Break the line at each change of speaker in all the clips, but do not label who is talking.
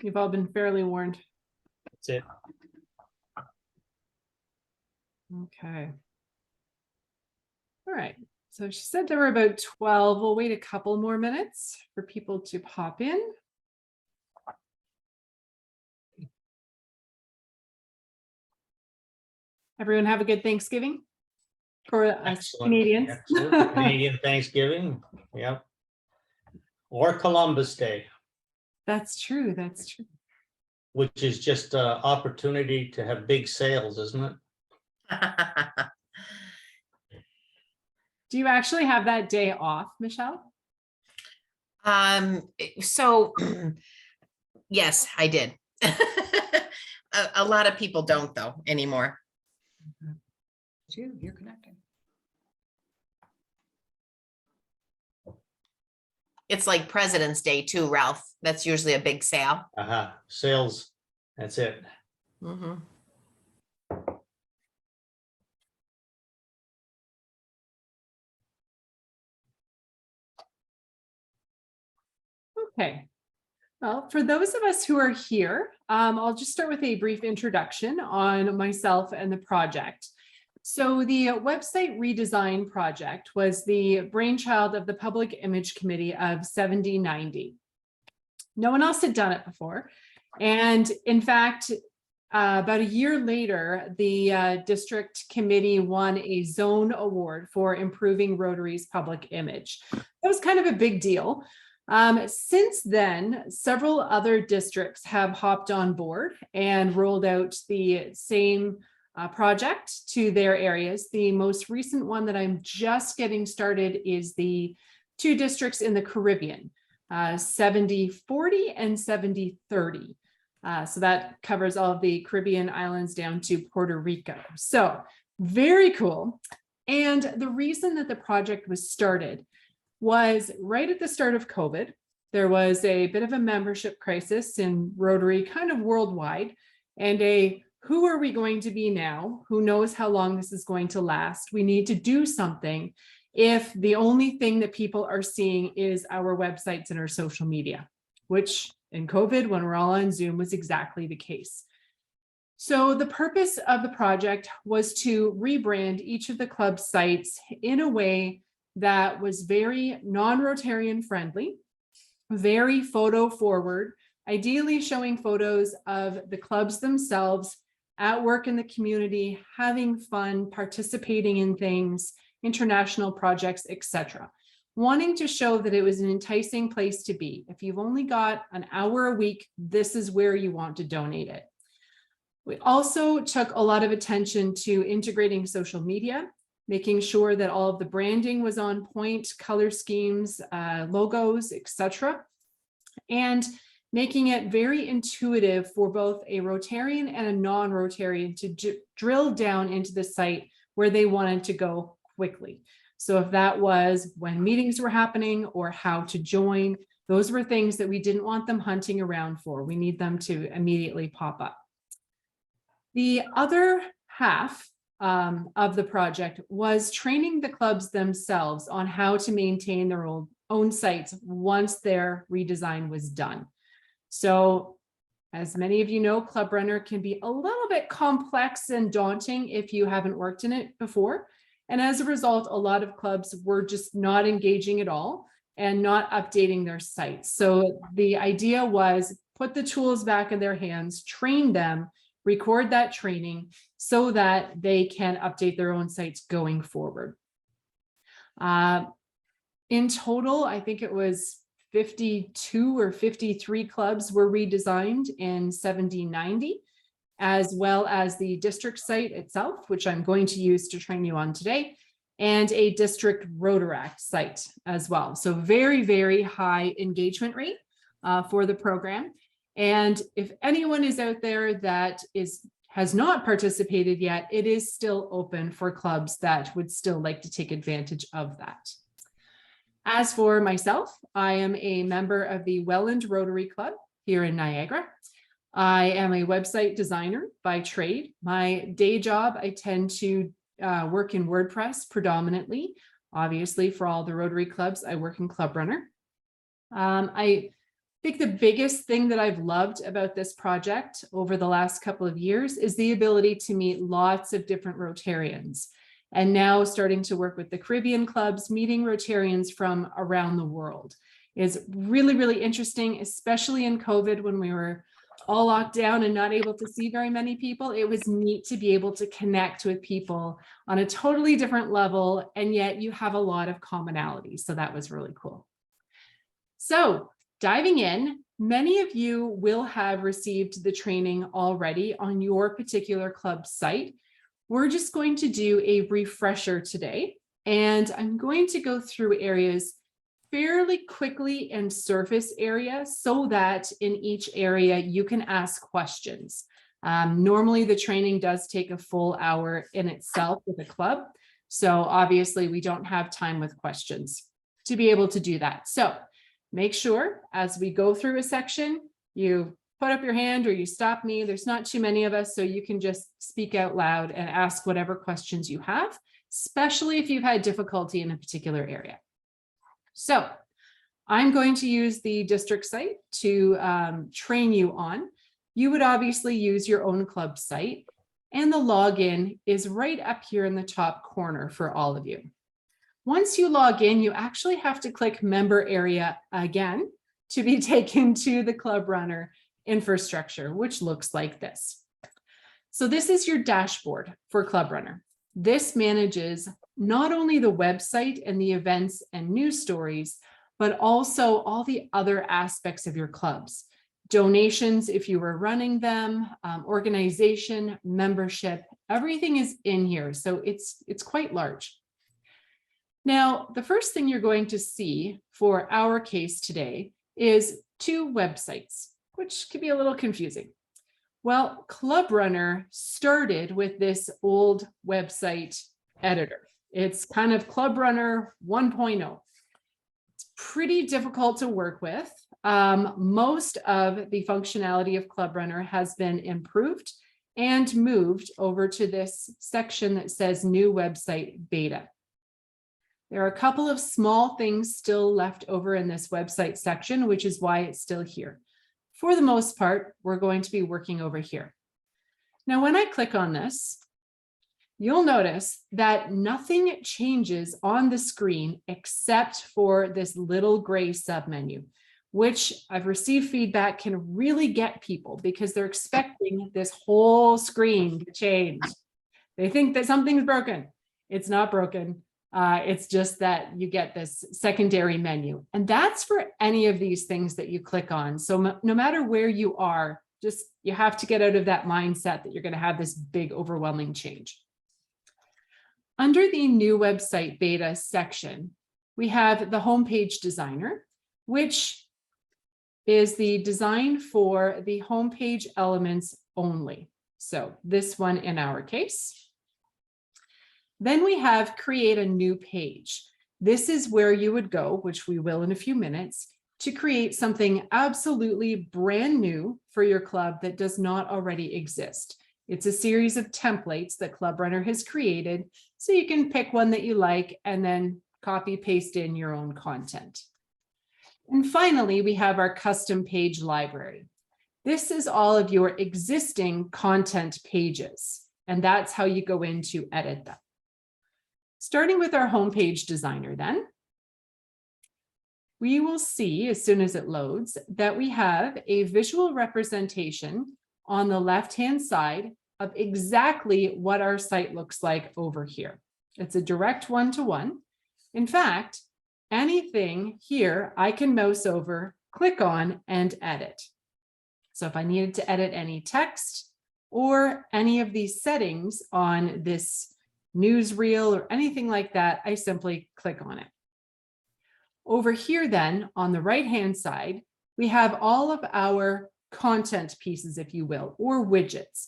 You've all been fairly warned.
That's it.
Okay. All right. So she said there were about 12. We'll wait a couple more minutes for people to pop in. Everyone have a good Thanksgiving for us
Excellent.
Canadians.
Excellent. Canadian Thanksgiving. Yep. Or Columbus Day,
That's true. That's true.
which is just an opportunity to have big sales, isn't it?
Do you actually have that day off, Michelle?
So yes, I did. A lot of people don't though anymore.
You're connecting.
It's like President's Day too, Ralph. That's usually a big sale.
Sales. That's it.
Mhm.
Okay. Well, for those of us who are here, I'll just start with a brief introduction on myself and the project. So the website redesign project was the brainchild of the Public Image Committee of 7090. No one else had done it before. And in fact, about a year later, the district committee won a zone award for improving Rotary's public image. That was kind of a big deal. Since then, several other districts have hopped on board and rolled out the same project to their areas. The most recent one that I'm just getting started is the two districts in the Caribbean, 7040 and 7030. So that covers all of the Caribbean islands down to Puerto Rico. So very cool. And the reason that the project was started was right at the start of COVID. There was a bit of a membership crisis in Rotary, kind of worldwide, and a who are we going to be now? Who knows how long this is going to last? We need to do something if the only thing that people are seeing is our websites and our social media, which in COVID, when we're all on Zoom, was exactly the case. So the purpose of the project was to rebrand each of the club sites in a way that was very non-Rotarian friendly, very photo forward, ideally showing photos of the clubs themselves at work in the community, having fun, participating in things, international projects, etc. Wanting to show that it was an enticing place to be. If you've only got an hour a week, this is where you want to donate it. We also took a lot of attention to integrating social media, making sure that all of the branding was on point, color schemes, logos, etc. And making it very intuitive for both a Rotarian and a non-Rotarian to drill down into the site where they wanted to go quickly. So if that was when meetings were happening or how to join, those were things that we didn't want them hunting around for. We need them to immediately pop up. The other half of the project was training the clubs themselves on how to maintain their own sites once their redesign was done. So as many of you know, Club Runner can be a little bit complex and daunting if you haven't worked in it before. And as a result, a lot of clubs were just not engaging at all and not updating their sites. So the idea was put the tools back in their hands, train them, record that training so that they can update their own sites going forward. In total, I think it was 52 or 53 clubs were redesigned in 7090, as well as the district site itself, which I'm going to use to train you on today, and a district Rotaract site as well. So very, very high engagement rate for the program. And if anyone is out there that has not participated yet, it is still open for clubs that would still like to take advantage of that. As for myself, I am a member of the Welland Rotary Club here in Niagara. I am a website designer by trade. My day job, I tend to work in WordPress predominantly. Obviously, for all the Rotary clubs, I work in Club Runner. I think the biggest thing that I've loved about this project over the last couple of years is the ability to meet lots of different Rotarians. And now starting to work with the Caribbean clubs, meeting Rotarians from around the world is really, really interesting, especially in COVID when we were all locked down and not able to see very many people. It was neat to be able to connect with people on a totally different level, and yet you have a lot of commonalities. So that was really cool. So diving in, many of you will have received the training already on your particular club site. We're just going to do a refresher today, and I'm going to go through areas fairly quickly and surface area so that in each area you can ask questions. Normally the training does take a full hour in itself with a club. So obviously we don't have time with questions to be able to do that. So make sure as we go through a section, you put up your hand or you stop me. There's not too many of us, so you can just speak out loud and ask whatever questions you have, especially if you've had difficulty in a particular area. So I'm going to use the district site to train you on. You would obviously use your own club site, and the login is right up here in the top corner for all of you. Once you log in, you actually have to click member area again to be taken to the Club Runner infrastructure, which looks like this. So this is your dashboard for Club Runner. This manages not only the website and the events and news stories, but also all the other aspects of your clubs. Donations, if you were running them, organization, membership, everything is in here. So it's quite large. Now, the first thing you're going to see for our case today is two websites, which can be a little confusing. Well, Club Runner started with this old website editor. It's kind of Club Runner 1.0. It's pretty difficult to work with. Most of the functionality of Club Runner has been improved and moved over to this section that says new website beta. There are a couple of small things still left over in this website section, which is why it's still here. For the most part, we're going to be working over here. Now, when I click on this, you'll notice that nothing changes on the screen except for this little gray submenu, which I've received feedback can really get people because they're expecting this whole screen to change. They think that something's broken. It's not broken. It's just that you get this secondary menu, and that's for any of these things that you click on. So no matter where you are, just you have to get out of that mindset that you're going to have this big overwhelming change. Under the new website beta section, we have the homepage designer, which is the design for the homepage elements only. So this one in our case. Then we have create a new page. This is where you would go, which we will in a few minutes, to create something absolutely brand new for your club that does not already exist. It's a series of templates that Club Runner has created, so you can pick one that you like and then copy paste in your own content. And finally, we have our custom page library. This is all of your existing content pages, and that's how you go in to edit them. Starting with our homepage designer then, we will see as soon as it loads that we have a visual representation on the left-hand side of exactly what our site looks like over here. It's a direct one-to-one. In fact, anything here I can mouse over, click on, and edit. So if I needed to edit any text or any of these settings on this newsreel or anything like that, I simply click on it. Over here then, on the right-hand side, we have all of our content pieces, if you will, or widgets.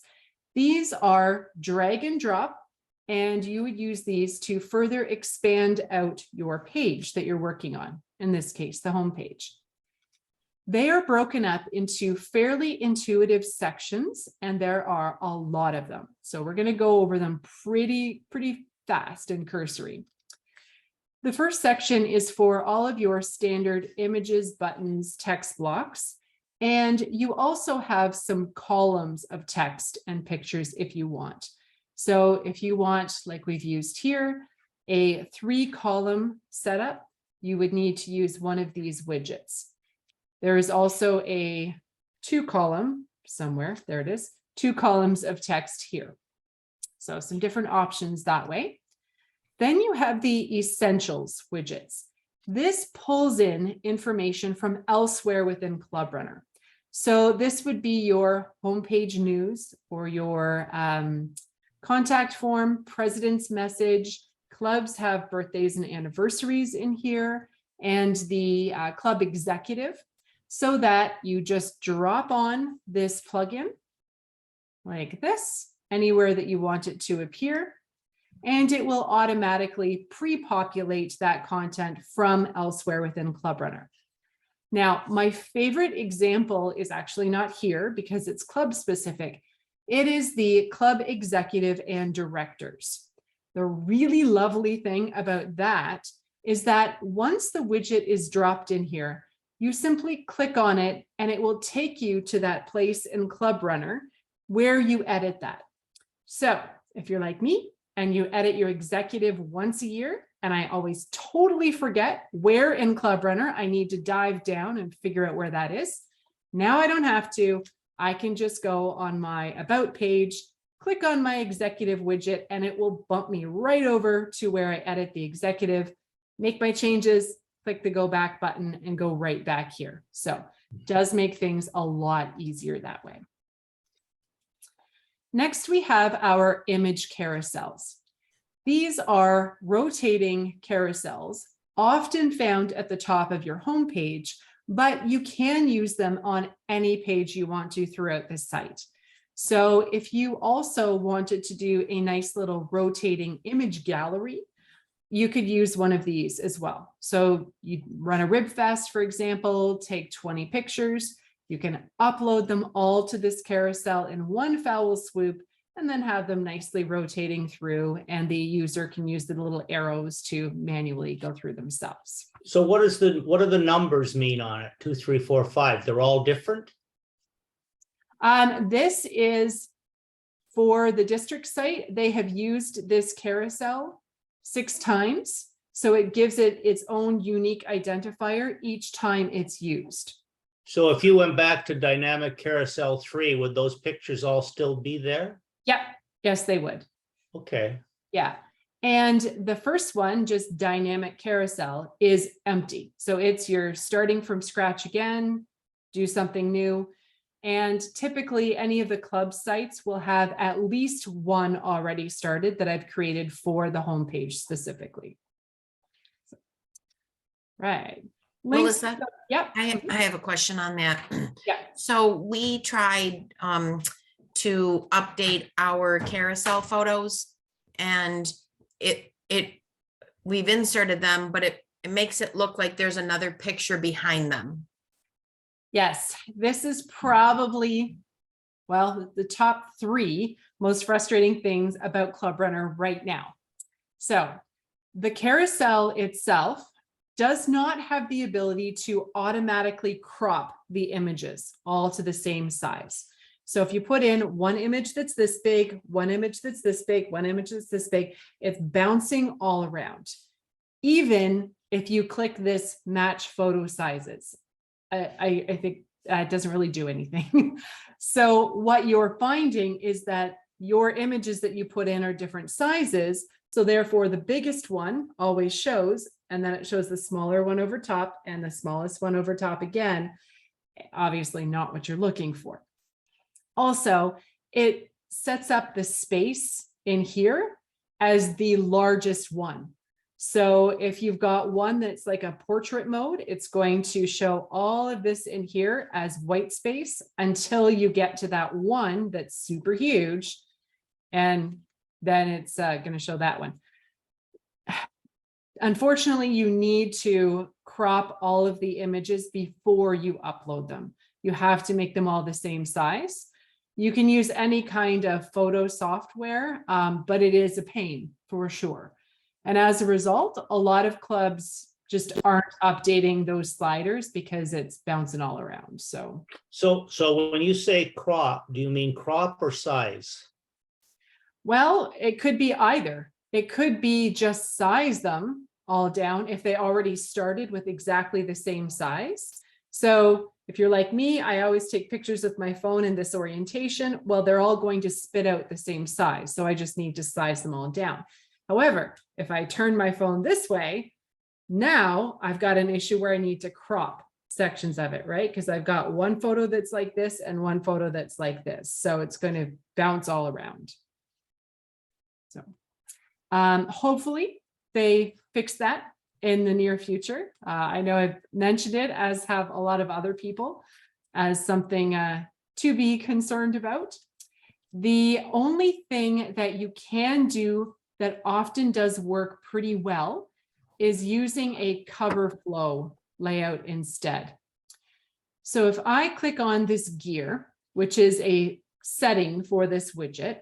These are drag and drop, and you would use these to further expand out your page that you're working on, in this case, the home page. They are broken up into fairly intuitive sections, and there are a lot of them. So we're going to go over them pretty fast and cursory. The first section is for all of your standard images, buttons, text blocks. And you also have some columns of text and pictures if you want. So if you want, like we've used here, a 3-column setup, you would need to use one of these widgets. There is also a 2-column somewhere, there it is, 2 columns of text here. So some different options that way. Then you have the essentials widgets. This pulls in information from elsewhere within Club Runner. So this would be your homepage news or your contact form, president's message. Clubs have birthdays and anniversaries in here, and the club executive, so that you just drop on this plugin like this, anywhere that you want it to appear, and it will automatically pre-populate that content from elsewhere within Club Runner. Now, my favorite example is actually not here because it's club specific. It is the club executive and directors. The really lovely thing about that is that once the widget is dropped in here, you simply click on it and it will take you to that place in Club Runner where you edit that. So if you're like me and you edit your executive once a year, and I always totally forget where in Club Runner I need to dive down and figure out where that is. Now I don't have to. I can just go on my About page, click on my executive widget, and it will bump me right over to where I edit the executive, make my changes, click the go back button, and go right back here. So it does make things a lot easier that way. Next, we have our image carousels. These are rotating carousels, often found at the top of your homepage, but you can use them on any page you want to throughout the site. So if you also wanted to do a nice little rotating image gallery, you could use one of these as well. So you run a rib fest, for example, take 20 pictures, you can upload them all to this carousel in one foul swoop, and then have them nicely rotating through, and the user can use the little arrows to manually go through themselves.
So what do the numbers mean on it? 2, 3, 4, 5. They're all different?
This is for the district site. They have used this carousel 6 times. So it gives it its own unique identifier each time it's used.
So if you went back to dynamic carousel 3, would those pictures all still be there?
Yep. Yes, they would.
Okay.
Yeah. And the first one, just dynamic carousel, is empty. So it's you're starting from scratch again, do something new. And typically any of the club sites will have at least one already started that I've created for the homepage specifically. Right.
Melissa,
Yep.
I have a question on that.
Yeah.
So we tried to update our carousel photos, and we've inserted them, but it makes it look like there's another picture behind them.
Yes, this is probably, well, the top 3 most frustrating things about Club Runner right now. So the carousel itself does not have the ability to automatically crop the images all to the same size. So if you put in one image that's this big, one image that's this big, one image that's this big, it's bouncing all around. Even if you click this match photo sizes, I think it doesn't really do anything. So what you're finding is that your images that you put in are different sizes. So therefore the biggest one always shows, and then it shows the smaller one over top and the smallest one over top again. Obviously not what you're looking for. Also, it sets up the space in here as the largest one. So if you've got one that's like a portrait mode, it's going to show all of this in here as white space until you get to that one that's super huge. And then it's going to show that one. Unfortunately, you need to crop all of the images before you upload them. You have to make them all the same size. You can use any kind of photo software, but it is a pain for sure. And as a result, a lot of clubs just aren't updating those sliders because it's bouncing all around. So
So when you say crop, do you mean crop or size?
well, it could be either. It could be just size them all down if they already started with exactly the same size. So if you're like me, I always take pictures with my phone in this orientation. Well, they're all going to spit out the same size. So I just need to size them all down. However, if I turn my phone this way, now I've got an issue where I need to crop sections of it, right? Because I've got one photo that's like this and one photo that's like this. So it's going to bounce all around. So hopefully they fix that in the near future. I know I've mentioned it, as have a lot of other people, as something to be concerned about. The only thing that you can do that often does work pretty well is using a cover flow layout instead. So if I click on this gear, which is a setting for this widget,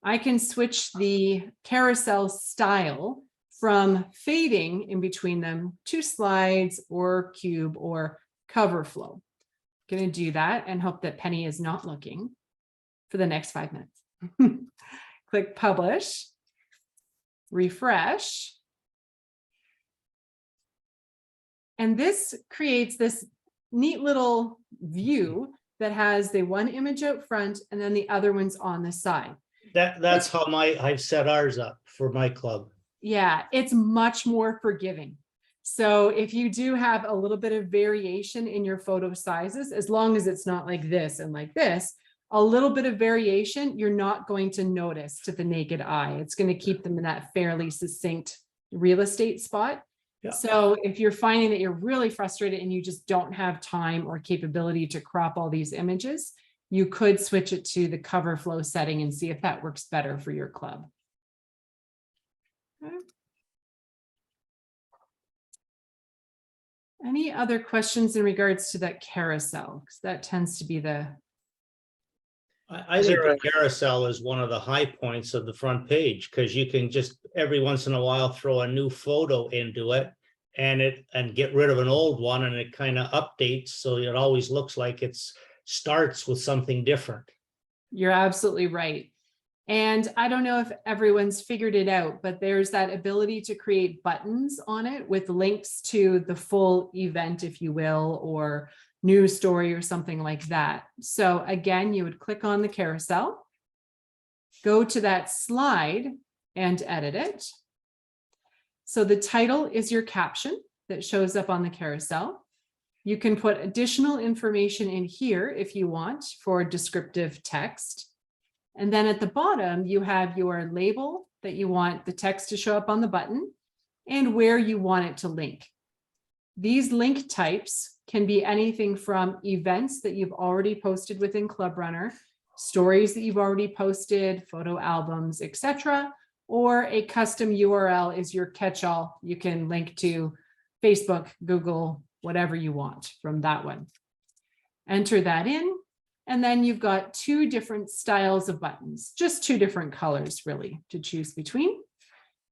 I can switch the carousel style from fading in between them to slides or cube or cover flow. I'm going to do that and hope that Penny is not looking for the next 5 minutes. Click publish, refresh. And this creates this neat little view that has the one image out front and then the other ones on the side.
That's how I've set ours up for my club.
Yeah, it's much more forgiving. So if you do have a little bit of variation in your photo sizes, as long as it's not like this and like this, a little bit of variation, you're not going to notice to the naked eye. It's going to keep them in that fairly succinct real estate spot.
Yeah.
So if you're finding that you're really frustrated and you just don't have time or capability to crop all these images, you could switch it to the cover flow setting and see if that works better for your club. Okay. Any other questions in regards to that carousel? Because that tends to be the...
I think the carousel is one of the high points of the front page, because you can just every once in a while throw a new photo into it and get rid of an old one, and it kind of updates, so it always looks like it's starts with something different.
You're absolutely right. And I don't know if everyone's figured it out, but there's that ability to create buttons on it with links to the full event, if you will, or news story or something like that. So again, you would click on the carousel, go to that slide and edit it. So the title is your caption that shows up on the carousel. You can put additional information in here if you want for descriptive text. And then at the bottom, you have your label that you want the text to show up on the button and where you want it to link. These link types can be anything from events that you've already posted within Club Runner, stories that you've already posted, photo albums, etc., or a custom URL is your catch-all. You can link to Facebook, Google, whatever you want from that one. Enter that in, and then you've got two different styles of buttons, just two different colors really to choose between.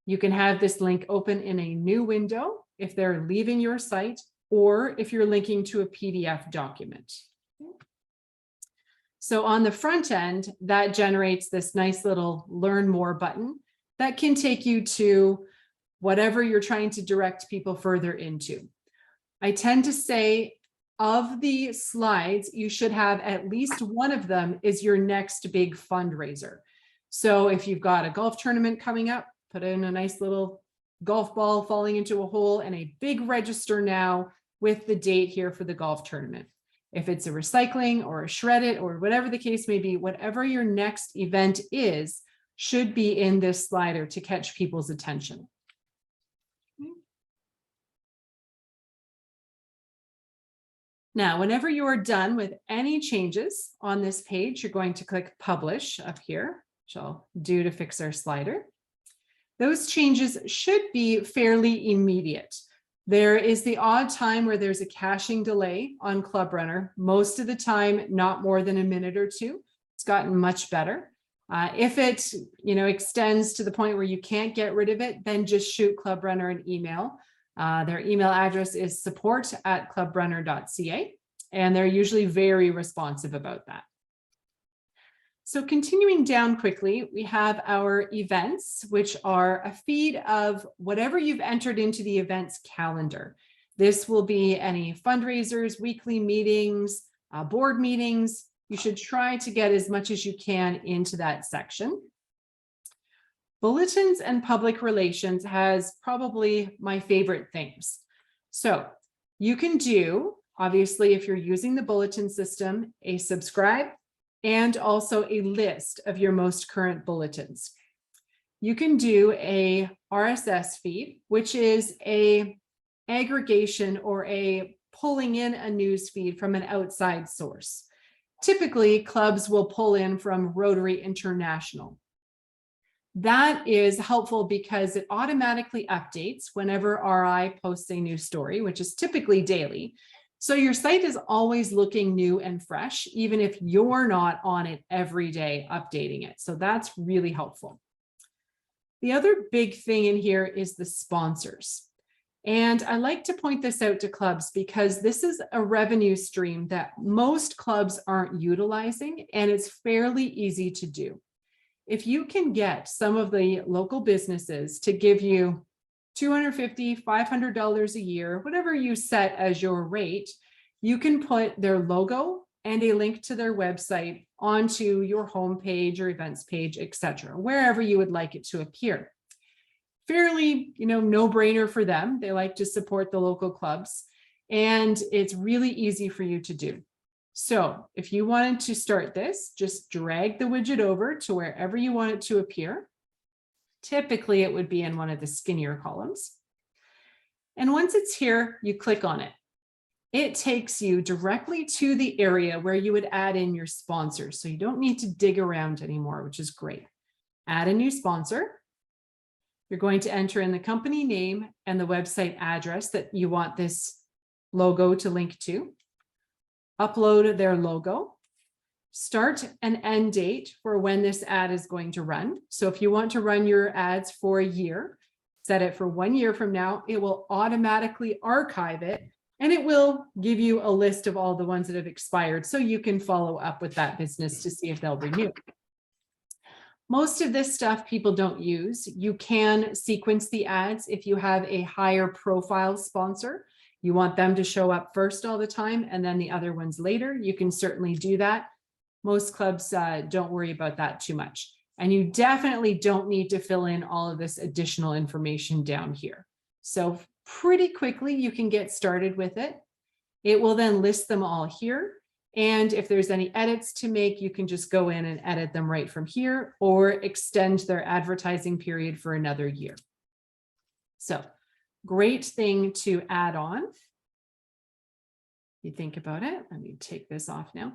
You can have this link open in a new window if they're leaving your site, or if you're linking to a PDF document. So on the front end, that generates this nice little learn more button that can take you to whatever you're trying to direct people further into. I tend to say of the slides, you should have at least one of them is your next big fundraiser. So if you've got a golf tournament coming up, put in a nice little golf ball falling into a hole and a big register now with the date here for the golf tournament. If it's a recycling or a shred it or whatever the case may be, whatever your next event is, should be in this slider to catch people's attention. Now, whenever you are done with any changes on this page, you're going to click Publish up here, which I'll do to fix our slider. Those changes should be fairly immediate. There is the odd time where there's a caching delay on Club Runner. Most of the time, not more than a minute or two. It's gotten much better. If it, extends to the point where you can't get rid of it, then just shoot Club Runner an email. Their email address is support@clubrunner.ca, and they're usually very responsive about that. So continuing down quickly, we have our events, which are a feed of whatever you've entered into the events calendar. This will be any fundraisers, weekly meetings, board meetings. You should try to get as much as you can into that section. Bulletins and public relations has probably my favorite things. So you can do, obviously, if you're using the bulletin system, a subscribe and also a list of your most current bulletins. You can do a RSS feed, which is a aggregation or a pulling in a news feed from an outside source. Typically, clubs will pull in from Rotary International. That is helpful because it automatically updates whenever RI posts a new story, which is typically daily. So your site is always looking new and fresh, even if you're not on it every day updating it. So that's really helpful. The other big thing in here is the sponsors. And I like to point this out to clubs because this is a revenue stream that most clubs aren't utilizing, and it's fairly easy to do. If you can get some of the local businesses to give you $250, $500 a year, whatever you set as your rate, you can put their logo and a link to their website onto your homepage or events page, etc., wherever you would like it to appear. Fairly, no-brainer for them. They like to support the local clubs, and it's really easy for you to do. So if you wanted to start this, just drag the widget over to wherever you want it to appear. Typically, it would be in one of the skinnier columns. And once it's here, you click on it. It takes you directly to the area where you would add in your sponsors. So you don't need to dig around anymore, which is great. Add a new sponsor. You're going to enter in the company name and the website address that you want this logo to link to. Upload their logo. Start and end date for when this ad is going to run. So if you want to run your ads for a year, set it for 1 year from now, it will automatically archive it, and it will give you a list of all the ones that have expired so you can follow up with that business to see if they'll renew. Most of this stuff people don't use. You can sequence the ads if you have a higher profile sponsor. You want them to show up first all the time and then the other ones later. You can certainly do that. Most clubs don't worry about that too much. And you definitely don't need to fill in all of this additional information down here. So pretty quickly you can get started with it. It will then list them all here. And if there's any edits to make, you can just go in and edit them right from here or extend their advertising period for another year. So great thing to add on. You think about it. Let me take this off now.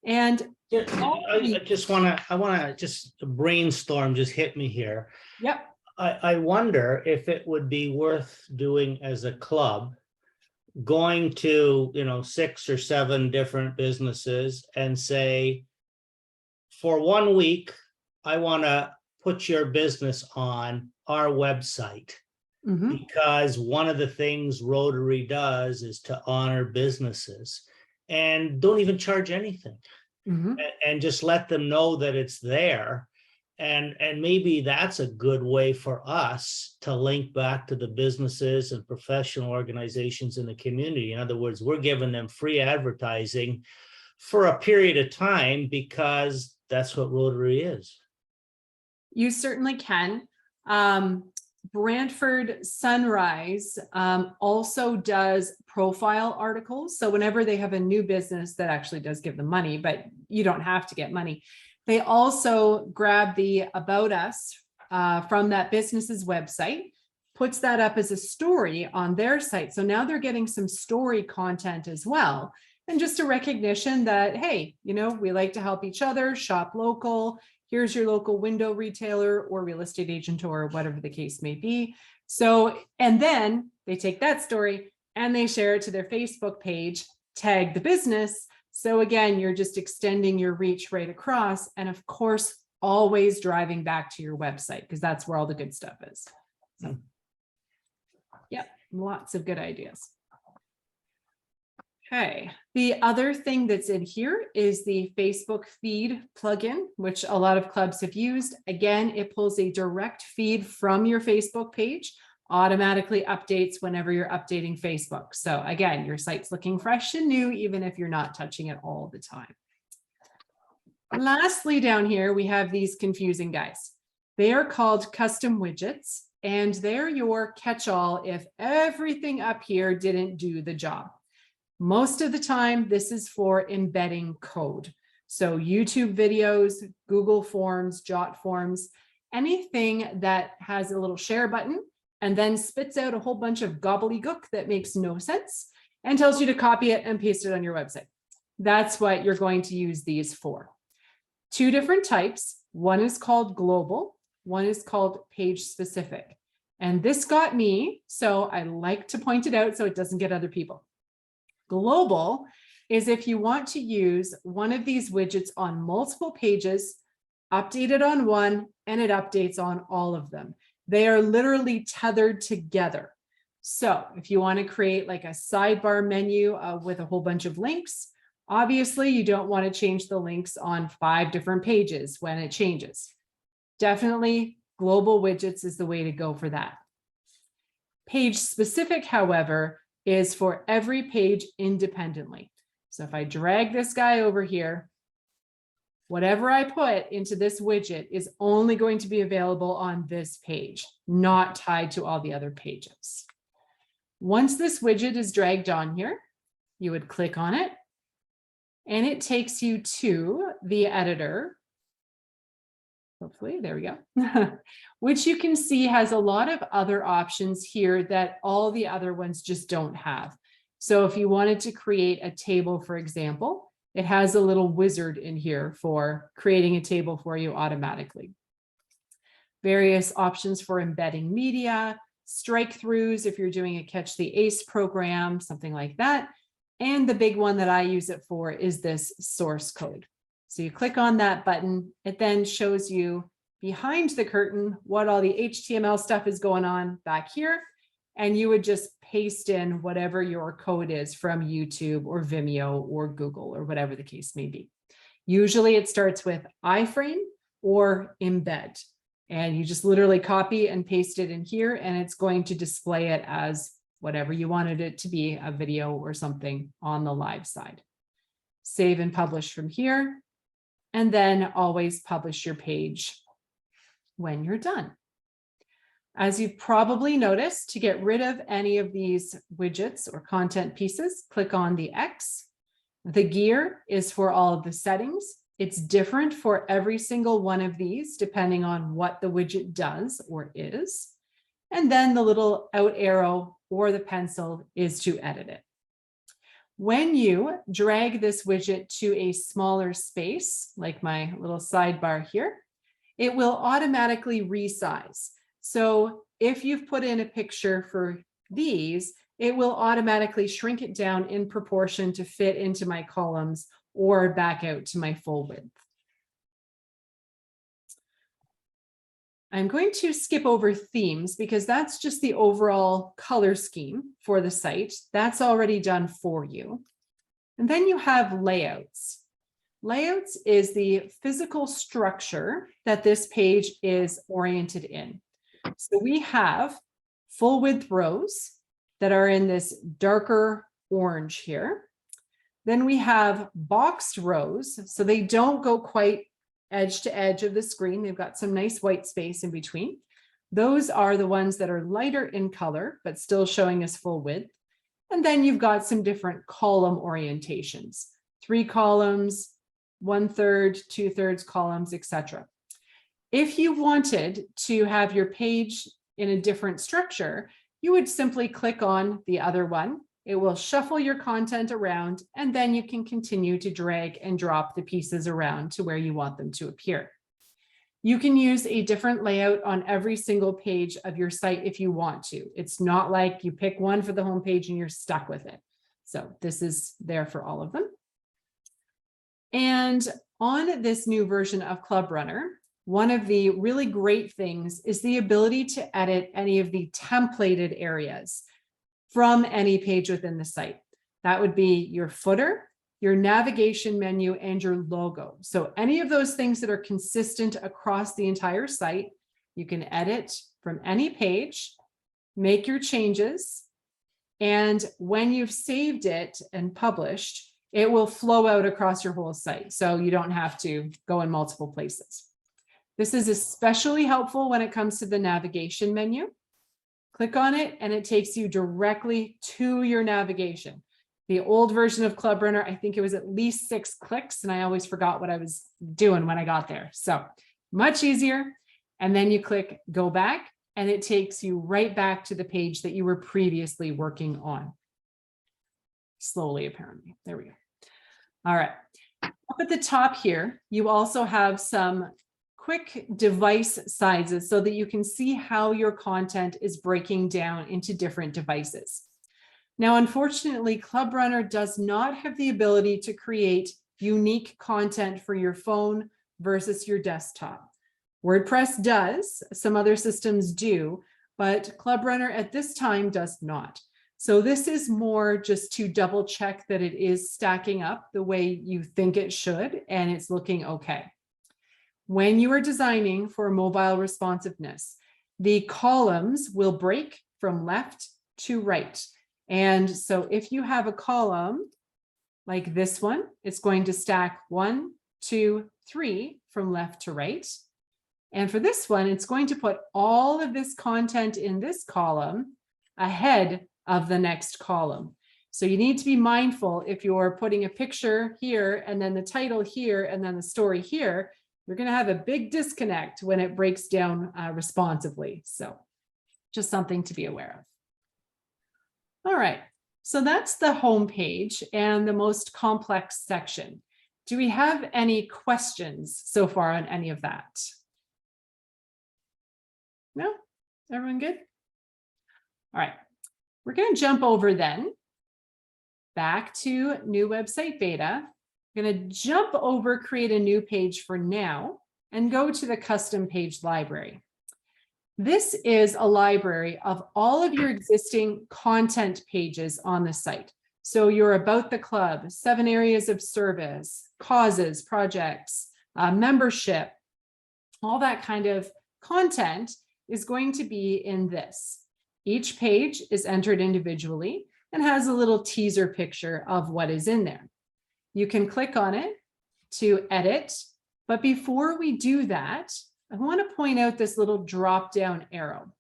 And
I want to just brainstorm, just hit me here.
Yep.
I wonder if it would be worth doing as a club, going to, 6 or 7 different businesses and say, for 1 week, I want to put your business on our website. Mm-hmm. Because one of the things Rotary does is to honor businesses, and don't even charge anything. Mm-hmm. and just let them know that it's there. And maybe that's a good way for us to link back to the businesses and professional organizations in the community. In other words, we're giving them free advertising for a period of time because that's what Rotary is.
You certainly can. Brantford Sunrise also does profile articles. So whenever they have a new business that actually does give them money, but you don't have to get money, they also grab the About Us from that business's website, puts that up as a story on their site. So now they're getting some story content as well. And just a recognition that, hey, we like to help each other, shop local. Here's your local window retailer or real estate agent or whatever the case may be. So, and then they take that story and they share it to their Facebook page, tag the business. So again, you're just extending your reach right across. And of course, always driving back to your website because that's where all the good stuff is. So, yep, lots of good ideas. Okay, the other thing that's in here is the Facebook feed plugin, which a lot of clubs have used. Again, it pulls a direct feed from your Facebook page, automatically updates whenever you're updating Facebook. So again, your site's looking fresh and new, even if you're not touching it all the time. Lastly, down here, we have these confusing guys. They are called custom widgets, and they're your catch-all if everything up here didn't do the job. Most of the time, this is for embedding code. So YouTube videos, Google Forms, Jot Forms, anything that has a little share button and then spits out a whole bunch of gobbledygook that makes no sense and tells you to copy it and paste it on your website. That's what you're going to use these for. Two different types. One is called global, one is called page specific. And this got me, so I like to point it out so it doesn't get other people. Global is if you want to use one of these widgets on multiple pages, update it on one, and it updates on all of them. They are literally tethered together. So if you want to create like a sidebar menu with a whole bunch of links, obviously you don't want to change the links on 5 different pages when it changes. Definitely global widgets is the way to go for that. Page specific, however, is for every page independently. So if I drag this guy over here, whatever I put into this widget is only going to be available on this page, not tied to all the other pages. Once this widget is dragged on here, you would click on it and it takes you to the editor. Hopefully, there we go, which you can see has a lot of other options here that all the other ones just don't have. So if you wanted to create a table, for example, it has a little wizard in here for creating a table for you automatically. Various options for embedding media, strike throughs if you're doing a catch the ace program, something like that. And the big one that I use it for is this source code. So you click on that button, it then shows you behind the curtain what all the HTML stuff is going on back here. And you would just paste in whatever your code is from YouTube or Vimeo or Google or whatever the case may be. Usually it starts with iframe or embed. And you just literally copy and paste it in here and it's going to display it as whatever you wanted it to be, a video or something on the live side. Save and publish from here. And then always publish your page when you're done. As you've probably noticed, to get rid of any of these widgets or content pieces, click on the X. The gear is for all of the settings. It's different for every single one of these, depending on what the widget does or is. And then the little out arrow or the pencil is to edit it. When you drag this widget to a smaller space, like my little sidebar here, it will automatically resize. So if you've put in a picture for these, it will automatically shrink it down in proportion to fit into my columns or back out to my full width. I'm going to skip over themes because that's just the overall color scheme for the site. That's already done for you. And then you have layouts. Layouts is the physical structure that this page is oriented in. So we have full width rows that are in this darker orange here. Then we have boxed rows, so they don't go quite edge to edge of the screen. They've got some nice white space in between. Those are the ones that are lighter in color, but still showing us full width. And then you've got some different column orientations, 3 columns, 1/3, 2/3 columns, etc. If you wanted to have your page in a different structure, you would simply click on the other one. It will shuffle your content around, and then you can continue to drag and drop the pieces around to where you want them to appear. You can use a different layout on every single page of your site if you want to. It's not like you pick one for the homepage and you're stuck with it. So this is there for all of them. And on this new version of Club Runner, one of the really great things is the ability to edit any of the templated areas from any page within the site. That would be your footer, your navigation menu, and your logo. So any of those things that are consistent across the entire site, you can edit from any page, make your changes, and when you've saved it and published, it will flow out across your whole site. So you don't have to go in multiple places. This is especially helpful when it comes to the navigation menu. Click on it and it takes you directly to your navigation. The old version of Club Runner, I think it was at least 6 clicks, and I always forgot what I was doing when I got there. So much easier. And then you click go back and it takes you right back to the page that you were previously working on. Slowly, apparently. There we go. All right. Up at the top here, you also have some quick device sizes so that you can see how your content is breaking down into different devices. Now, unfortunately, Club Runner does not have the ability to create unique content for your phone versus your desktop. WordPress does, some other systems do, but Club Runner at this time does not. So this is more just to double check that it is stacking up the way you think it should, and it's looking okay. When you are designing for mobile responsiveness, the columns will break from left to right. And so if you have a column like this one, it's going to stack 1, 2, 3 from left to right. And for this one, it's going to put all of this content in this column ahead of the next column. So you need to be mindful if you're putting a picture here and then the title here and then the story here, you're going to have a big disconnect when it breaks down responsively. So just something to be aware of. All right, so that's the home page and the most complex section. Do we have any questions so far on any of that? No? Everyone good? All right, we're going to jump over then back to new website beta. I'm going to jump over, create a new page for now, and go to the custom page library. This is a library of all of your existing content pages on the site. So your about the club, 7 areas of service, causes, projects, membership, all that kind of content is going to be in this. Each page is entered individually and has a little teaser picture of what is in there. You can click on it to edit, but before we do that, I want to point out this little drop-down arrow.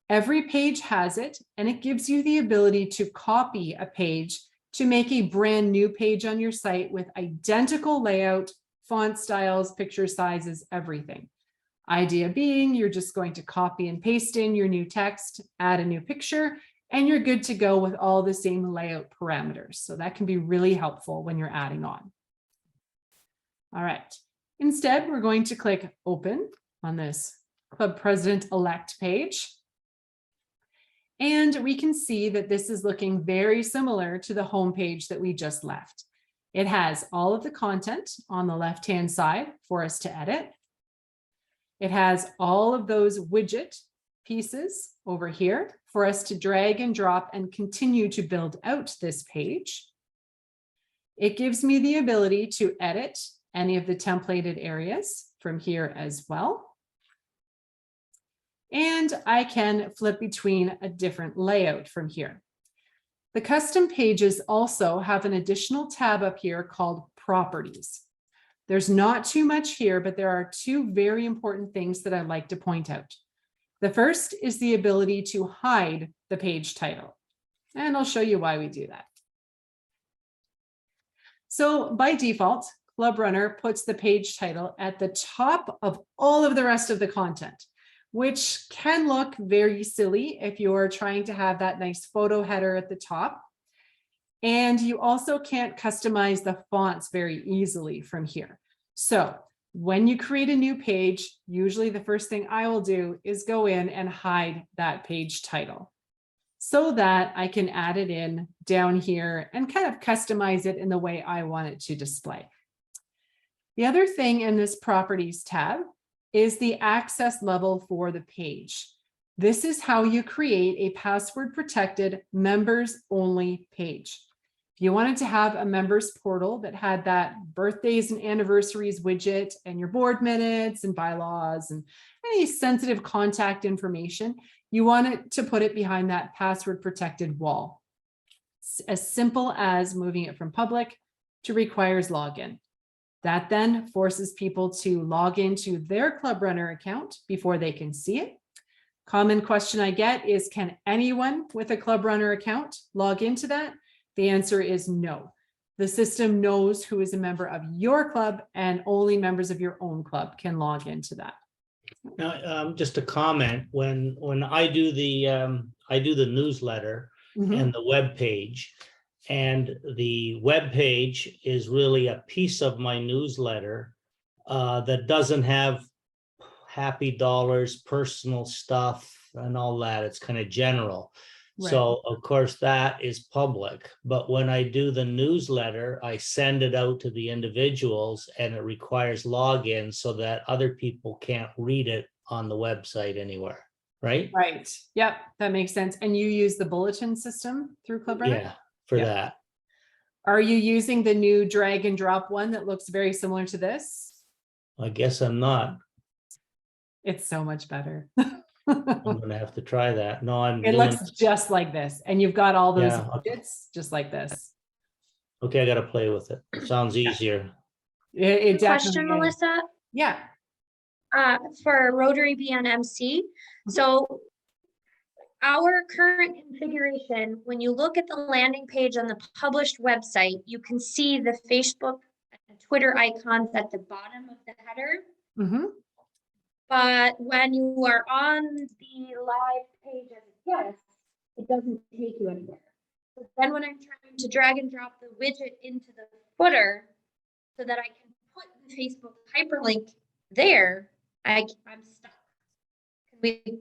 Every page has it, and it gives you the ability to copy a page to make a brand new page on your site with identical layout, font styles, picture sizes, everything. Idea being, you're just going to copy and paste in your new text, add a new picture, and you're good to go with all the same layout parameters. So that can be really helpful when you're adding on. All right. Instead, we're going to click open on this Club President-elect page. And we can see that this is looking very similar to the home page that we just left. It has all of the content on the left-hand side for us to edit. It has all of those widget pieces over here for us to drag and drop and continue to build out this page. It gives me the ability to edit any of the templated areas from here as well. And I can flip between a different layout from here. The custom pages also have an additional tab up here called properties. There's not too much here, but there are 2 very important things that I'd like to point out. The first is the ability to hide the page title, and I'll show you why we do that. So by default, Club Runner puts the page title at the top of all of the rest of the content, which can look very silly if you're trying to have that nice photo header at the top. And you also can't customize the fonts very easily from here. So when you create a new page, usually the first thing I will do is go in and hide that page title so that I can add it in down here and kind of customize it in the way I want it to display. The other thing in this properties tab is the access level for the page. This is how you create a password protected members only page. If you wanted to have a members portal that had that birthdays and anniversaries widget and your board minutes and bylaws and any sensitive contact information, you want it to put it behind that password protected wall. It's as simple as moving it from public to requires login. That then forces people to log into their Club Runner account before they can see it. Common question I get is, can anyone with a Club Runner account log into that? The answer is no. The system knows who is a member of your club, and only members of your own club can log into that.
Now, just a comment, when I do the newsletter and the web page, and the web page is really a piece of my newsletter that doesn't have happy dollars, personal stuff, and all that. It's kind of general.
Right.
So of course that is public, but when I do the newsletter, I send it out to the individuals and it requires login so that other people can't read it on the website anywhere, right?
Right. Yep, that makes sense. And you use the bulletin system through Club Runner?
Yeah, for
Yeah.
that.
Are you using the new drag and drop one that looks very similar to this?
I guess I'm not.
It's so much better.
I'm gonna have to try that. No, I'm
It
doing,
looks just like this, and you've got all those
Yeah, okay.
widgets just like this.
okay, I gotta play with it. Sounds easier.
It
Question,
definitely is.
Melissa,
Yeah.
for Rotary BNMC. So our current configuration, when you look at the landing page on the published website, you can see the Facebook and Twitter icons at the bottom of the header.
Mhm.
But when you are on the live page as a guest, it doesn't take you anywhere. But then when I'm trying to drag and drop the widget into the footer so that I can put the Facebook hyperlink there, I'm stuck. Did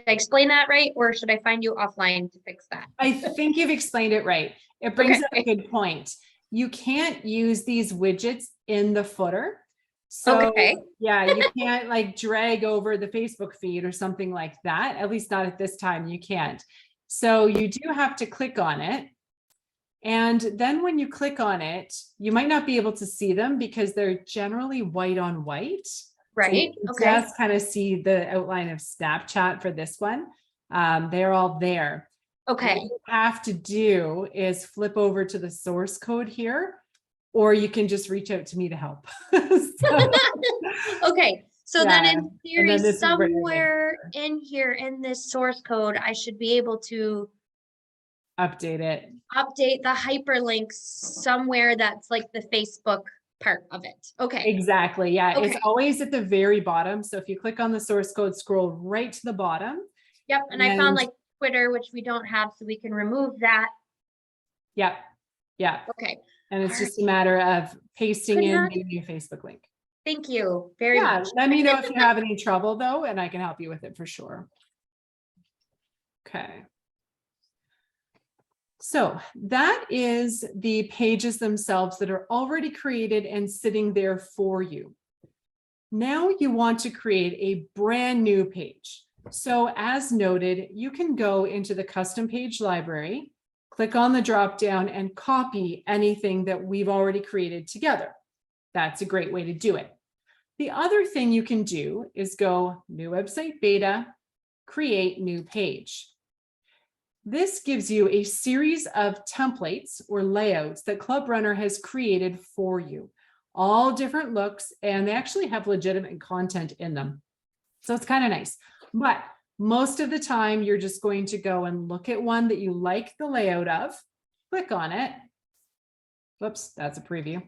I explain that right? Or should I find you offline to fix that?
I think you've explained it right. It brings up a
Okay.
good point. You can't use these widgets in the footer. So
Okay.
yeah, you can't like drag over the Facebook feed or something like that. At least not at this time, you can't. So you do have to click on it. And then when you click on it, you might not be able to see them because they're generally white on white. So
Right.
you can
Okay.
just kind of see the outline of Snapchat for this one. They're all there.
Okay.
What you have to do is flip over to the source code here, or you can just reach out to me to help. So,
Okay. So then
Yeah,
in theory,
then this is where you're
somewhere in here in this source code, I should be able to
update it.
update the hyperlinks somewhere that's like the Facebook part of it. Okay.
Exactly. Yeah. It's
Okay.
always at the very bottom. So if you click on the source code, scroll right to the bottom.
Yep. And I found
And-
like Twitter, which we don't have, so we can remove that.
Yep. Yeah.
Okay.
And it's
Alright.
just a matter of pasting
Could
in
not-
the new Facebook link.
Thank you very
Yeah.
much.
Let me know if you have any trouble though, and I can help you with it for sure. Okay. So that is the pages themselves that are already created and sitting there for you. Now you want to create a brand new page. So as noted, you can go into the custom page library, click on the drop down and copy anything that we've already created together. That's a great way to do it. The other thing you can do is go new website beta, create new page. This gives you a series of templates or layouts that Club Runner has created for you, all different looks, and they actually have legitimate content in them. So it's kind of nice, but most of the time you're just going to go and look at one that you like the layout of, click on it. Whoops, that's a preview.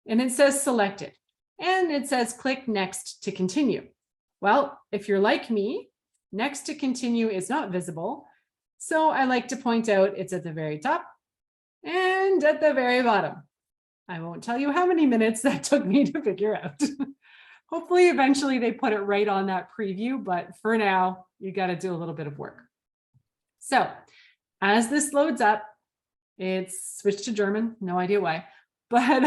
And it says selected, and it says click next to continue. Well, if you're like me, next to continue is not visible. So I like to point out it's at the very top and at the very bottom. I won't tell you how many minutes that took me to figure out. Hopefully, eventually they put it right on that preview, but for now, you got to do a little bit of work. So as this loads up, it's switched to German, no idea why, but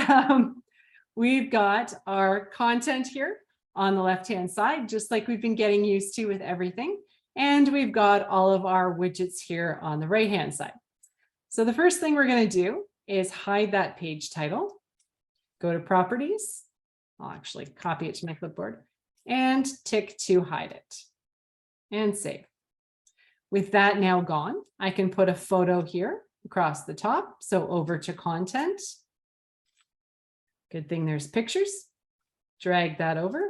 we've got our content here on the left-hand side, just like we've been getting used to with everything. And we've got all of our widgets here on the right-hand side. So the first thing we're going to do is hide that page title. Go to properties. I'll actually copy it to my clipboard and tick to hide it and save. With that now gone, I can put a photo here across the top. So over to content. Good thing there's pictures. Drag that over.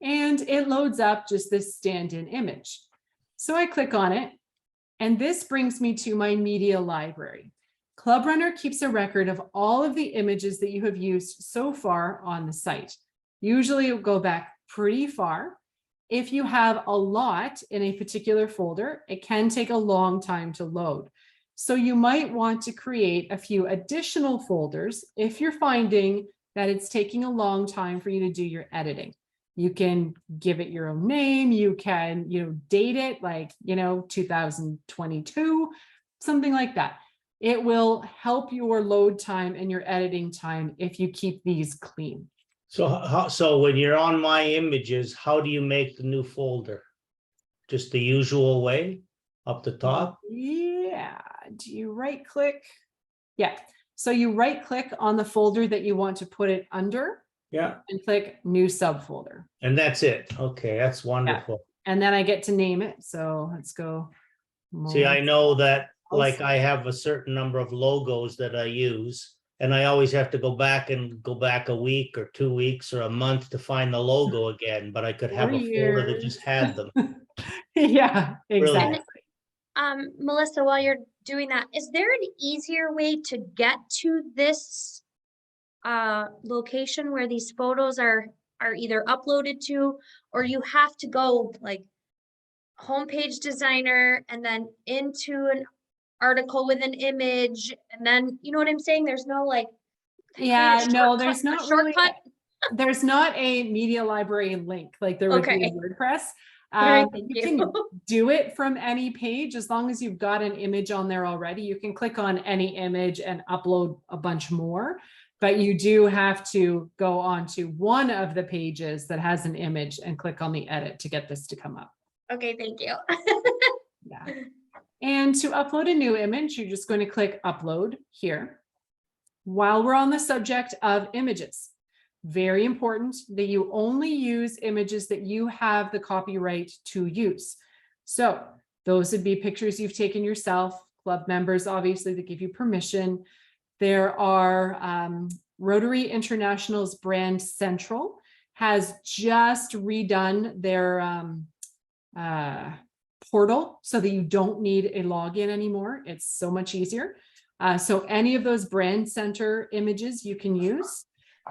And it loads up just this stand-in image. So I click on it, and this brings me to my media library. Club Runner keeps a record of all of the images that you have used so far on the site. Usually it'll go back pretty far. If you have a lot in a particular folder, it can take a long time to load. So you might want to create a few additional folders if you're finding that it's taking a long time for you to do your editing. You can give it your own name. You can, date it like, 2022, something like that. It will help your load time and your editing time if you keep these clean.
So when you're on my images, how do you make the new folder? Just the usual way up the top?
Yeah. Do you right click? Yeah. So you right click on the folder that you want to put it under.
Yeah.
And click new subfolder.
And that's it. Okay, that's wonderful.
Yeah. And then I get to name it. So let's go.
See, I know that like I have a certain number of logos that I use, and I always have to go back a week or 2 weeks or a month to find the logo again, but I could have a folder that just had them.
Yeah, exactly.
Melissa, while you're doing that, is there an easier way to get to this location where these photos are either uploaded to, or you have to go like homepage designer and then into an article with an image, and then you know what I'm saying? There's no like,
yeah, no, there's not really,
shortcut.
There's not a media library link like there would be in WordPress. You can do it from any page as long as you've got an image on there already. You can click on any image and upload a bunch more. But you do have to go onto one of the pages that has an image and click on the edit to get this to come up.
Okay, thank you.
Yeah. And to upload a new image, you're just going to click upload here. While we're on the subject of images, very important that you only use images that you have the copyright to use. So those would be pictures you've taken yourself, club members, obviously, that give you permission. There are Rotary International's Brand Central has just redone their portal so that you don't need a login anymore. It's so much easier. So any of those brand center images you can use.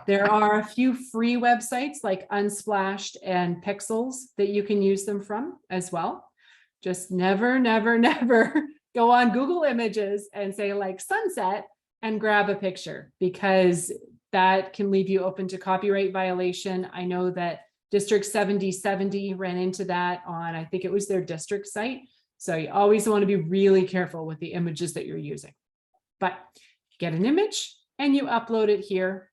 There are a few free websites like Unsplashed and Pixels that you can use them from as well. Just never, never, never go on Google Images and say like sunset and grab a picture, because that can leave you open to copyright violation. I know that District 7090 ran into that on, I think it was their district site. So you always want to be really careful with the images that you're using. But get an image and you upload it here.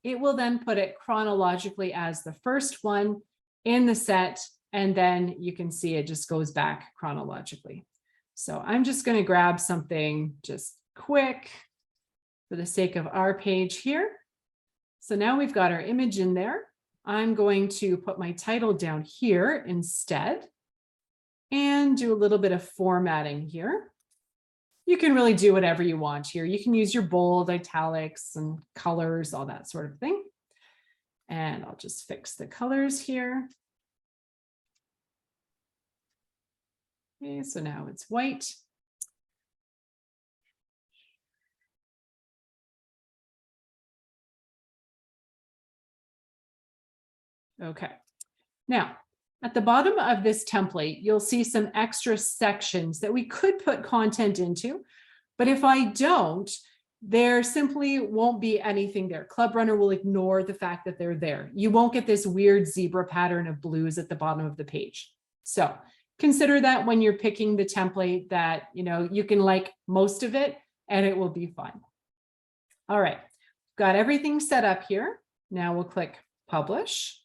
It will then put it chronologically as the first one in the set, and then you can see it just goes back chronologically. So I'm just going to grab something just quick for the sake of our page here. So now we've got our image in there. I'm going to put my title down here instead and do a little bit of formatting here. You can really do whatever you want here. You can use your bold, italics, and colors, all that sort of thing. And I'll just fix the colors here. Okay, so now it's white. Okay, now at the bottom of this template, you'll see some extra sections that we could put content into, but if I don't, there simply won't be anything there. Club Runner will ignore the fact that they're there. You won't get this weird zebra pattern of blues at the bottom of the page. So consider that when you're picking the template that, you can like most of it and it will be fine. All right. got everything set up here. Now we'll click publish.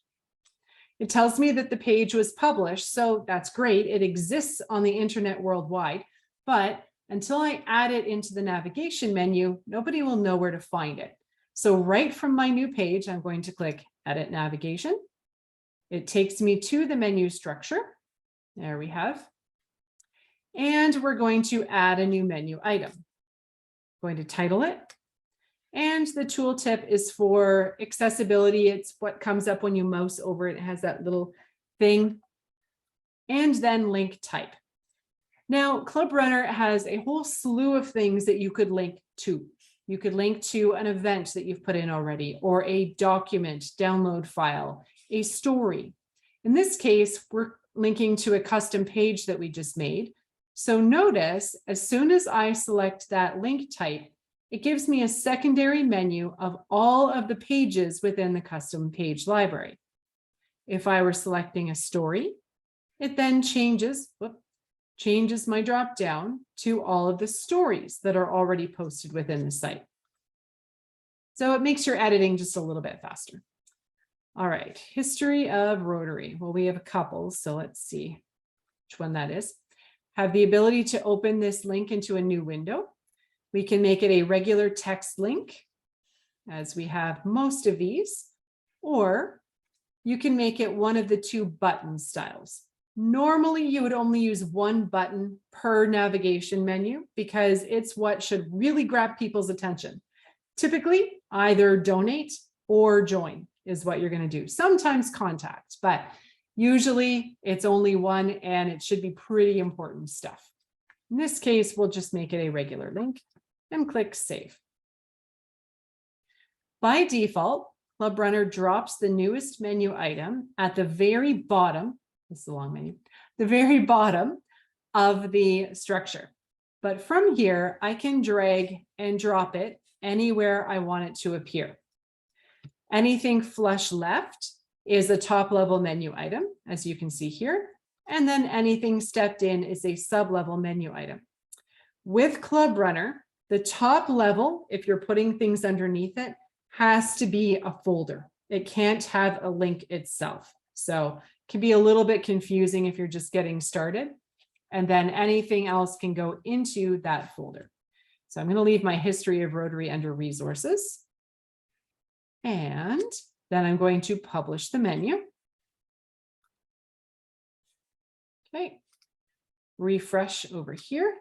It tells me that the page was published, so that's great. It exists on the internet worldwide, but until I add it into the navigation menu, nobody will know where to find it. So right from my new page, I'm going to click Edit Navigation. It takes me to the menu structure. There we have. And we're going to add a new menu item. I'm going to title it. And the tooltip is for accessibility. It's what comes up when you mouse over it. It has that little thing. And then link type. Now, Club Runner has a whole slew of things that you could link to. You could link to an event that you've put in already, or a document, download file, a story. In this case, we're linking to a custom page that we just made. So notice, as soon as I select that link type, it gives me a secondary menu of all of the pages within the custom page library. If I were selecting a story, it then changes my drop down to all of the stories that are already posted within the site. So it makes your editing just a little bit faster. All right, history of Rotary. Well, we have a couple, so let's see which one that is. Have the ability to open this link into a new window. We can make it a regular text link, as we have most of these, or you can make it one of the two button styles. Normally, you would only use one button per navigation menu because it's what should really grab people's attention. Typically, either donate or join is what you're going to do. Sometimes contact, but usually it's only one and it should be pretty important stuff. In this case, we'll just make it a regular link and click Save. By default, Club Runner drops the newest menu item at the very bottom. This is the long menu, the very bottom of the structure. But from here, I can drag and drop it anywhere I want it to appear. Anything flush left is a top level menu item, as you can see here. And then anything stepped in is a sub-level menu item. With Club Runner, the top level, if you're putting things underneath it, has to be a folder. It can't have a link itself. So it can be a little bit confusing if you're just getting started. And then anything else can go into that folder. So I'm going to leave my history of Rotary under resources. And then I'm going to publish the menu. Okay. Refresh over here.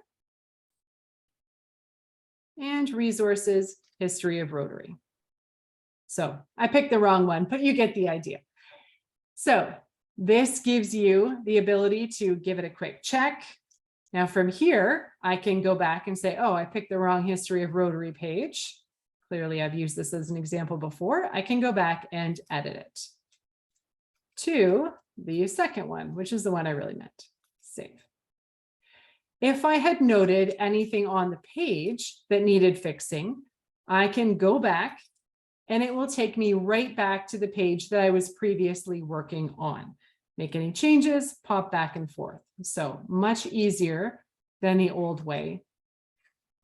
And resources, history of Rotary. So I picked the wrong one, but you get the idea. So this gives you the ability to give it a quick check. Now from here, I can go back and say, oh, I picked the wrong history of Rotary page. Clearly, I've used this as an example before. I can go back and edit it to the second one, which is the one I really meant. Save. If I had noted anything on the page that needed fixing, I can go back and it will take me right back to the page that I was previously working on. Make any changes, pop back and forth. So much easier than the old way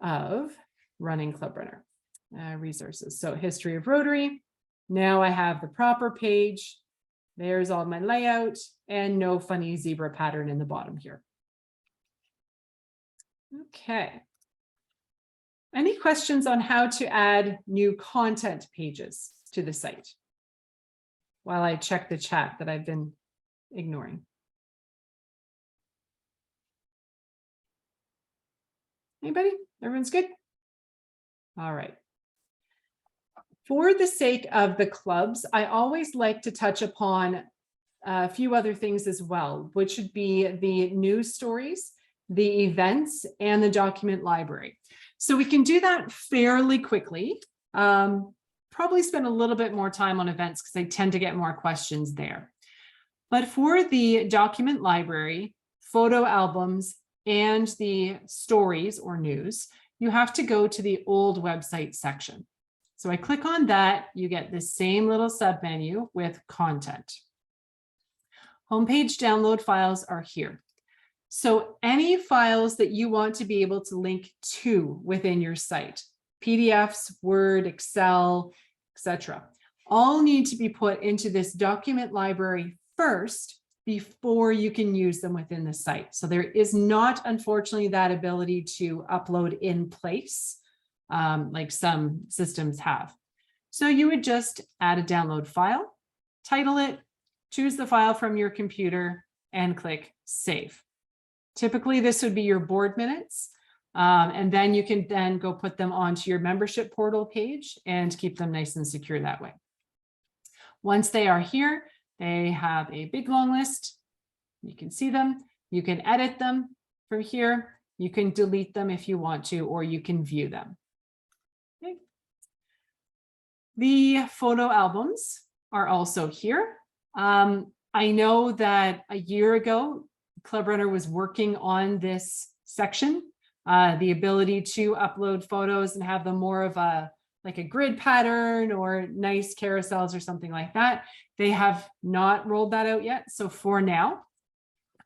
of running Club Runner. Resources. So history of Rotary. Now I have the proper page. There's all my layout and no funny zebra pattern in the bottom here. Okay. Any questions on how to add new content pages to the site? While I check the chat that I've been ignoring. Anybody? Everyone's good? All right. For the sake of the clubs, I always like to touch upon a few other things as well, which would be the news stories, the events, and the document library. So we can do that fairly quickly. Probably spend a little bit more time on events because I tend to get more questions there. But for the document library, photo albums, and the stories or news, you have to go to the old website section. So I click on that, you get the same little submenu with content. Homepage download files are here. So any files that you want to be able to link to within your site, PDFs, Word, Excel, etc., all need to be put into this document library first before you can use them within the site. So there is not, unfortunately, that ability to upload in place like some systems have. So you would just add a download file, title it, choose the file from your computer, and click save. Typically, this would be your board minutes. And then you can then go put them onto your membership portal page and keep them nice and secure that way. Once they are here, they have a big long list. You can see them. You can edit them from here. You can delete them if you want to, or you can view them. Okay. The photo albums are also here. I know that a year ago, Club Runner was working on this section, the ability to upload photos and have them more of a like a grid pattern or nice carousels or something like that. They have not rolled that out yet. So for now,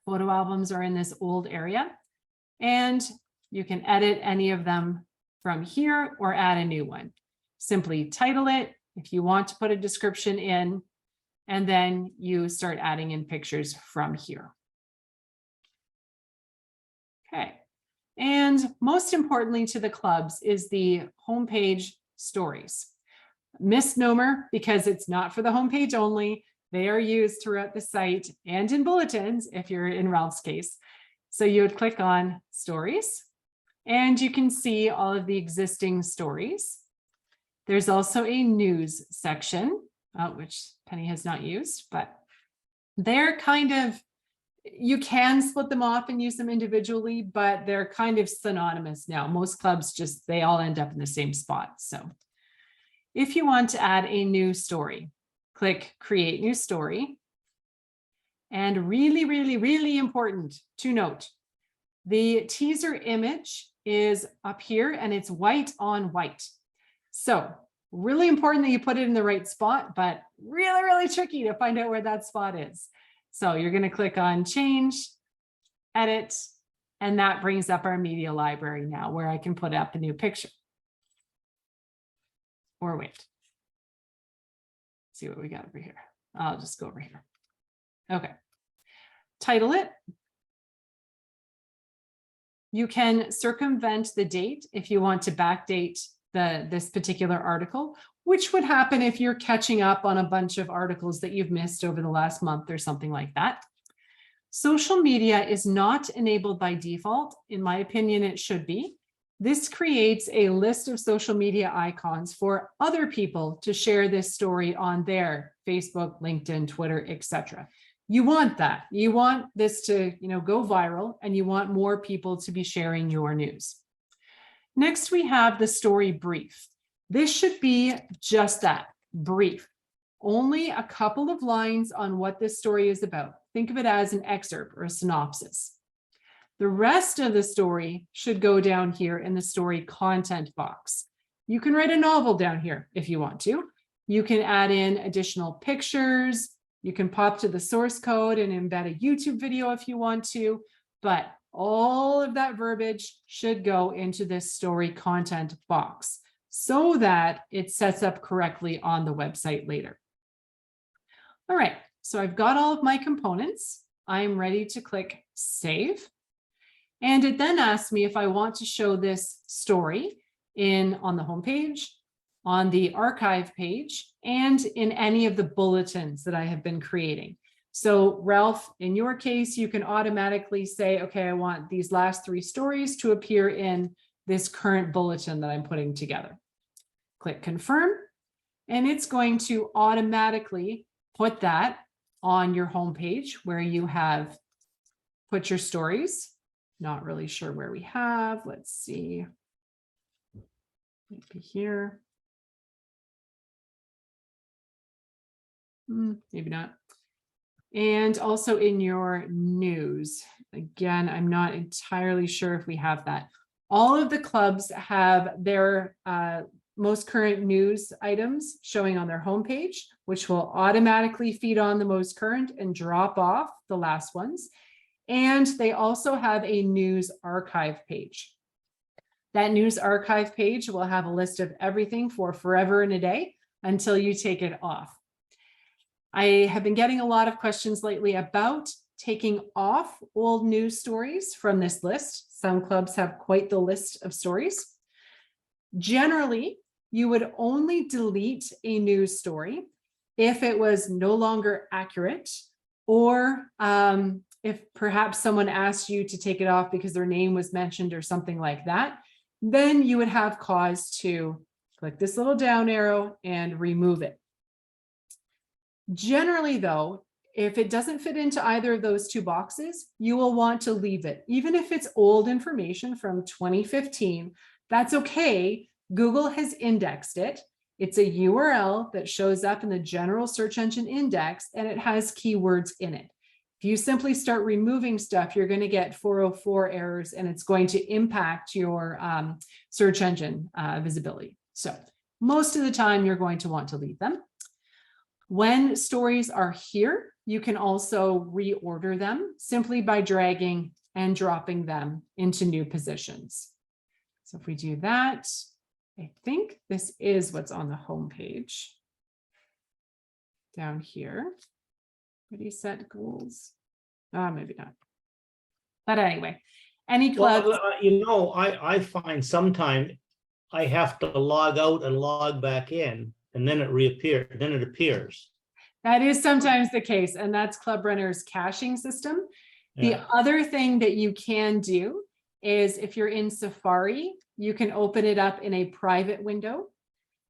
photo albums are in this old area, and you can edit any of them from here or add a new one. Simply title it if you want to put a description in, and then you start adding in pictures from here. Okay. And most importantly to the clubs is the homepage stories. Misnomer, because it's not for the homepage only. They are used throughout the site and in bulletins if you're in Ralph's case. So you would click on stories and you can see all of the existing stories. There's also a news section, which Penny has not used, but they're kind of, you can split them off and use them individually, but they're kind of synonymous now. Most clubs just, they all end up in the same spot. So if you want to add a new story, click create new story. And really, really, really important to note, the teaser image is up here and it's white on white. So really important that you put it in the right spot, but really, really tricky to find out where that spot is. So you're going to click on change, edit, and that brings up our media library now where I can put up a new picture. Or wait. See what we got over here. I'll just go over here. Okay. Title it. You can circumvent the date if you want to backdate this particular article, which would happen if you're catching up on a bunch of articles that you've missed over the last month or something like that. Social media is not enabled by default. In my opinion, it should be. This creates a list of social media icons for other people to share this story on their Facebook, LinkedIn, Twitter, etc. You want that. You want this to, go viral, and you want more people to be sharing your news. Next, we have the story brief. This should be just that, brief. Only a couple of lines on what this story is about. Think of it as an excerpt or a synopsis. The rest of the story should go down here in the story content box. You can write a novel down here if you want to. You can add in additional pictures. You can pop to the source code and embed a YouTube video if you want to, but all of that verbiage should go into this story content box so that it sets up correctly on the website later. All right, so I've got all of my components. I'm ready to click save. And it then asks me if I want to show this story on the homepage, on the archive page, and in any of the bulletins that I have been creating. So Ralph, in your case, you can automatically say, okay, I want these last 3 stories to appear in this current bulletin that I'm putting together. Click confirm, and it's going to automatically put that on your homepage where you have put your stories. Not really sure where we have. Let's see. Maybe here. Maybe not. And also in your news. Again, I'm not entirely sure if we have that. All of the clubs have their most current news items showing on their homepage, which will automatically feed on the most current and drop off the last ones. And they also have a news archive page. That news archive page will have a list of everything for forever and a day until you take it off. I have been getting a lot of questions lately about taking off old news stories from this list. Some clubs have quite the list of stories. Generally, you would only delete a news story if it was no longer accurate, or if perhaps someone asked you to take it off because their name was mentioned or something like that, then you would have cause to click this little down arrow and remove it. Generally, though, if it doesn't fit into either of those two boxes, you will want to leave it. Even if it's old information from 2015, that's okay. Google has indexed it. It's a URL that shows up in the general search engine index, and it has keywords in it. If you simply start removing stuff, you're going to get 404 errors, and it's going to impact your search engine visibility. So most of the time, you're going to want to leave them. When stories are here, you can also reorder them simply by dragging and dropping them into new positions. So if we do that, I think this is what's on the home page down here. Ready, set, goals. Maybe not. But anyway, any clubs.
Well, I find sometimes I have to log out and log back in, and then it reappears, then it appears.
That is sometimes the case, and that's Club Runner's caching system.
Yeah.
The other thing that you can do is if you're in Safari, you can open it up in a private window.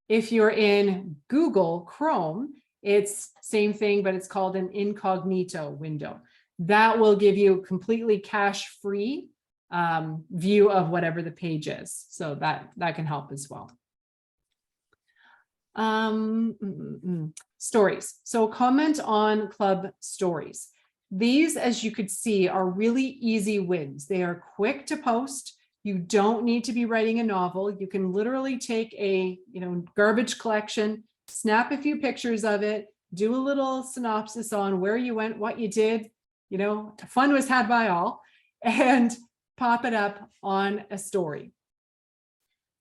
If you're in Google Chrome, it's same thing, but it's called an incognito window. That will give you completely cache-free view of whatever the page is. So that can help as well. Stories. So comment on club stories. These, as you could see, are really easy wins. They are quick to post. You don't need to be writing a novel. You can literally take a garbage collection, snap a few pictures of it, do a little synopsis on where you went, what you did, fun was had by all, and pop it up on a story.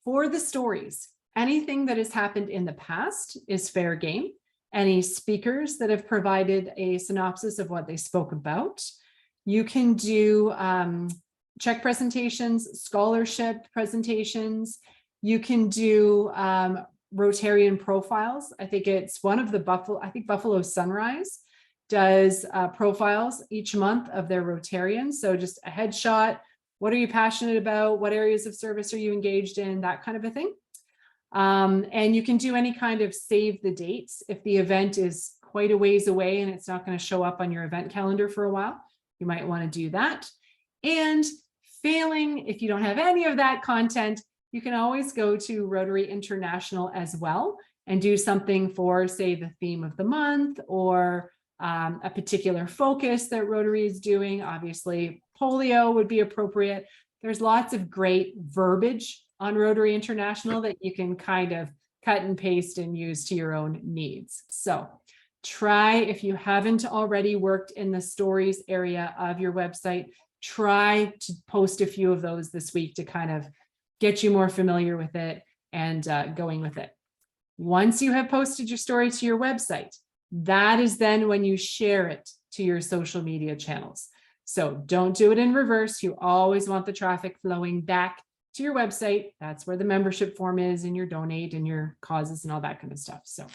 For the stories, anything that has happened in the past is fair game. Any speakers that have provided a synopsis of what they spoke about. You can do check presentations, scholarship presentations. You can do Rotarian profiles. I think it's one of the Buffalo Sunrise does profiles each month of their Rotarians. So just a headshot. What are you passionate about? What areas of service are you engaged in? That kind of a thing. And you can do any kind of save the dates. If the event is quite a ways away and it's not going to show up on your event calendar for a while, you might want to do that. And failing, if you don't have any of that content, you can always go to Rotary International as well and do something for, say, the theme of the month or a particular focus that Rotary is doing. Obviously, polio would be appropriate. There's lots of great verbiage on Rotary International that you can kind of cut and paste and use to your own needs. So try, if you haven't already worked in the stories area of your website, try to post a few of those this week to kind of get you more familiar with it and going with it. Once you have posted your story to your website, that is then when you share it to your social media channels. So don't do it in reverse. You always want the traffic flowing back to your website. That's where the membership form is and your donate and your causes and all that kind of stuff. So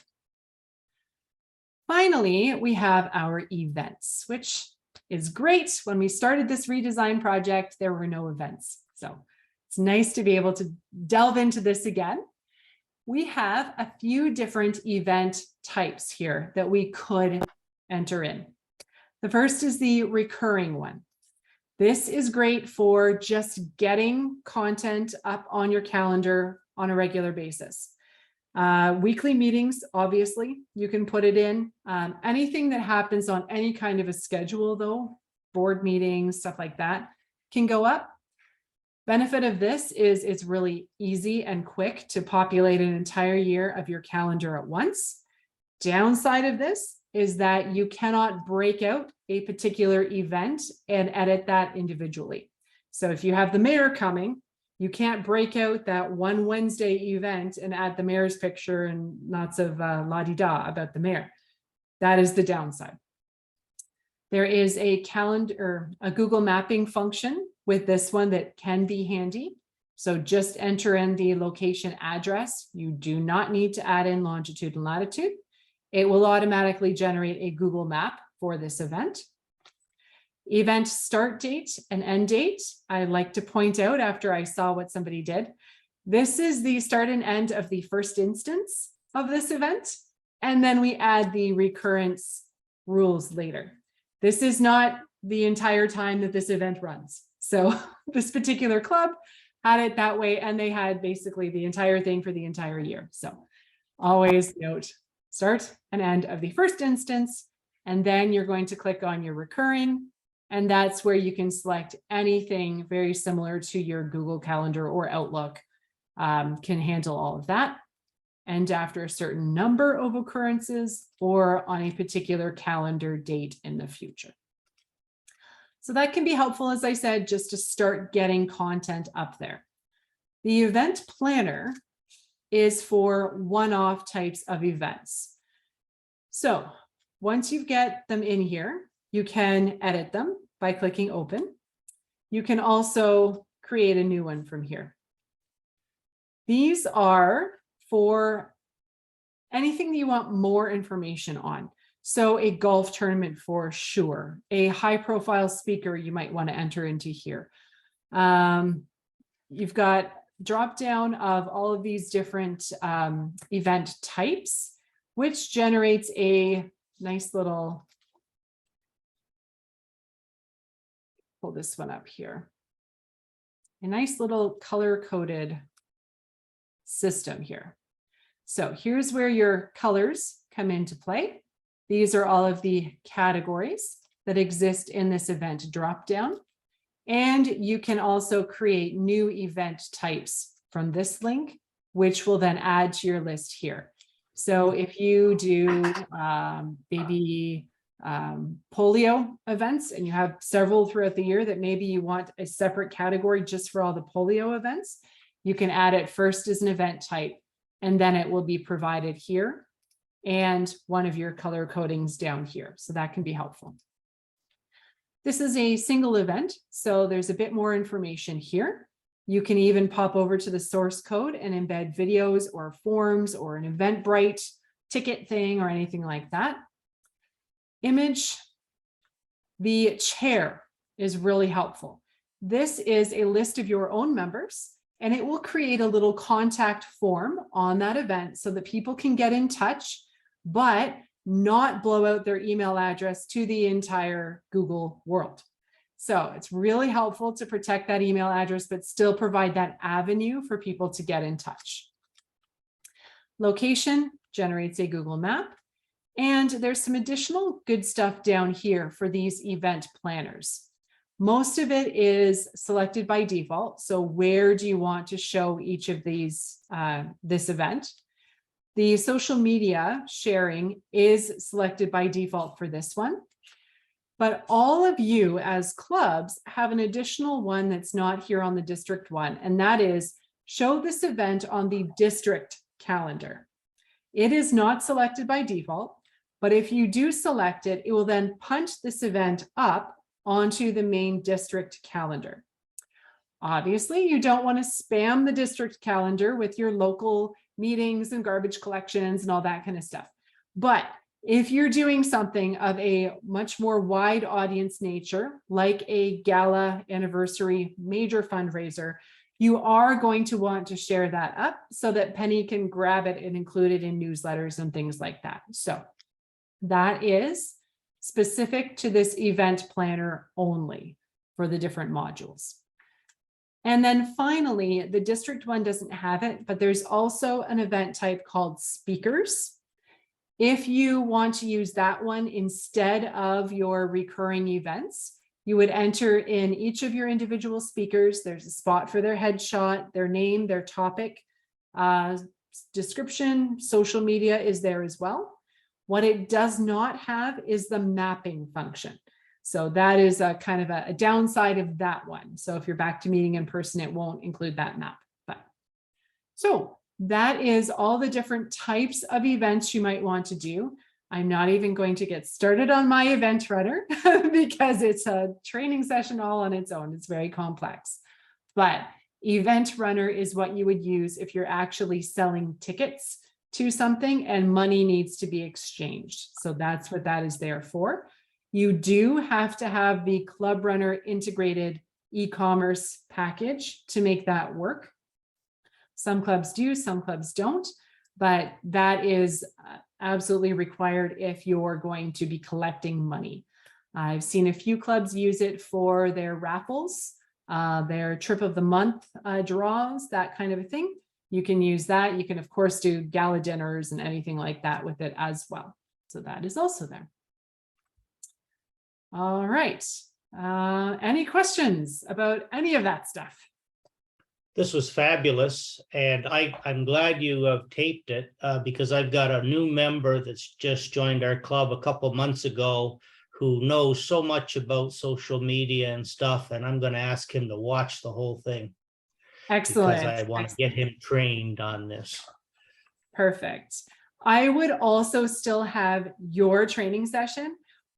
finally, we have our events, which is great. When we started this redesign project, there were no events. So it's nice to be able to delve into this again. We have a few different event types here that we could enter in. The first is the recurring one. This is great for just getting content up on your calendar on a regular basis. Weekly meetings, obviously, you can put it in. Anything that happens on any kind of a schedule, though, board meetings, stuff like that, can go up. Benefit of this is it's really easy and quick to populate an entire year of your calendar at once. Downside of this is that you cannot break out a particular event and edit that individually. So if you have the mayor coming, You can't break out that one Wednesday event and add the mayor's picture and lots of la-di-da about the mayor. That is the downside. There is a calendar, a Google mapping function with this one that can be handy. So just enter in the location address. You do not need to add in longitude and latitude. It will automatically generate a Google map for this event. Event start date and end date. I like to point out after I saw what somebody did. This is the start and end of the first instance of this event. And then we add the recurrence rules later. This is not the entire time that this event runs. So this particular club had it that way, and they had basically the entire thing for the entire year. So always note start and end of the first instance, and then you're going to click on your recurring, and that's where you can select anything very similar to your Google Calendar or Outlook, can handle all of that. And after a certain number of occurrences or on a particular calendar date in the future. So that can be helpful, as I said, just to start getting content up there. The event planner is for one-off types of events. So once you get them in here, you can edit them by clicking open. You can also create a new one from here. These are for anything that you want more information on. So a golf tournament for sure, a high profile speaker you might want to enter into here. You've got drop down of all of these different event types, which generates a nice little, pull this one up here, a nice little color coded system here. So here's where your colors come into play. These are all of the categories that exist in this event dropdown. And you can also create new event types from this link, which will then add to your list here. So if you do baby polio events and you have several throughout the year that maybe you want a separate category just for all the polio events, you can add it first as an event type, and then it will be provided here and one of your color codings down here. So that can be helpful. This is a single event, so there's a bit more information here. You can even pop over to the source code and embed videos or forms or an Eventbrite ticket thing or anything like that. Image, the chair is really helpful. This is a list of your own members, and it will create a little contact form on that event so that people can get in touch, but not blow out their email address to the entire Google world. So it's really helpful to protect that email address, but still provide that avenue for people to get in touch. Location generates a Google map. And there's some additional good stuff down here for these event planners. Most of it is selected by default. So where do you want to show each of these, this event? The social media sharing is selected by default for this one. But all of you as clubs have an additional one that's not here on the district one, and that is show this event on the district calendar. It is not selected by default, but if you do select it, it will then punch this event up onto the main district calendar. Obviously, you don't want to spam the district calendar with your local meetings and garbage collections and all that kind of stuff. But if you're doing something of a much more wide audience nature, like a gala anniversary major fundraiser, you are going to want to share that up so that Penny can grab it and include it in newsletters and things like that. So that is specific to this event planner only for the different modules. And then finally, the district one doesn't have it, but there's also an event type called speakers. If you want to use that one instead of your recurring events, you would enter in each of your individual speakers. There's a spot for their headshot, their name, their topic, description, social media is there as well. What it does not have is the mapping function. So that is a kind of a downside of that one. So if you're back to meeting in person, it won't include that map. But so that is all the different types of events you might want to do. I'm not even going to get started on my event runner because it's a training session all on its own. It's very complex. But event runner is what you would use if you're actually selling tickets to something and money needs to be exchanged. So that's what that is there for. You do have to have the Club Runner integrated e-commerce package to make that work. Some clubs do, some clubs don't, but that is absolutely required if you're going to be collecting money. I've seen a few clubs use it for their raffles, their trip of the month draws, that kind of a thing. You can use that. You can, of course, do gala dinners and anything like that with it as well. So that is also there. All right. Any questions about any of that stuff?
This was fabulous, and I'm glad you have taped it because I've got a new member that's just joined our club a couple months ago who knows so much about social media and stuff, and I'm going to ask him to watch the whole thing.
Excellent.
Because I want to get him trained on this.
Perfect. I would also still have your training session.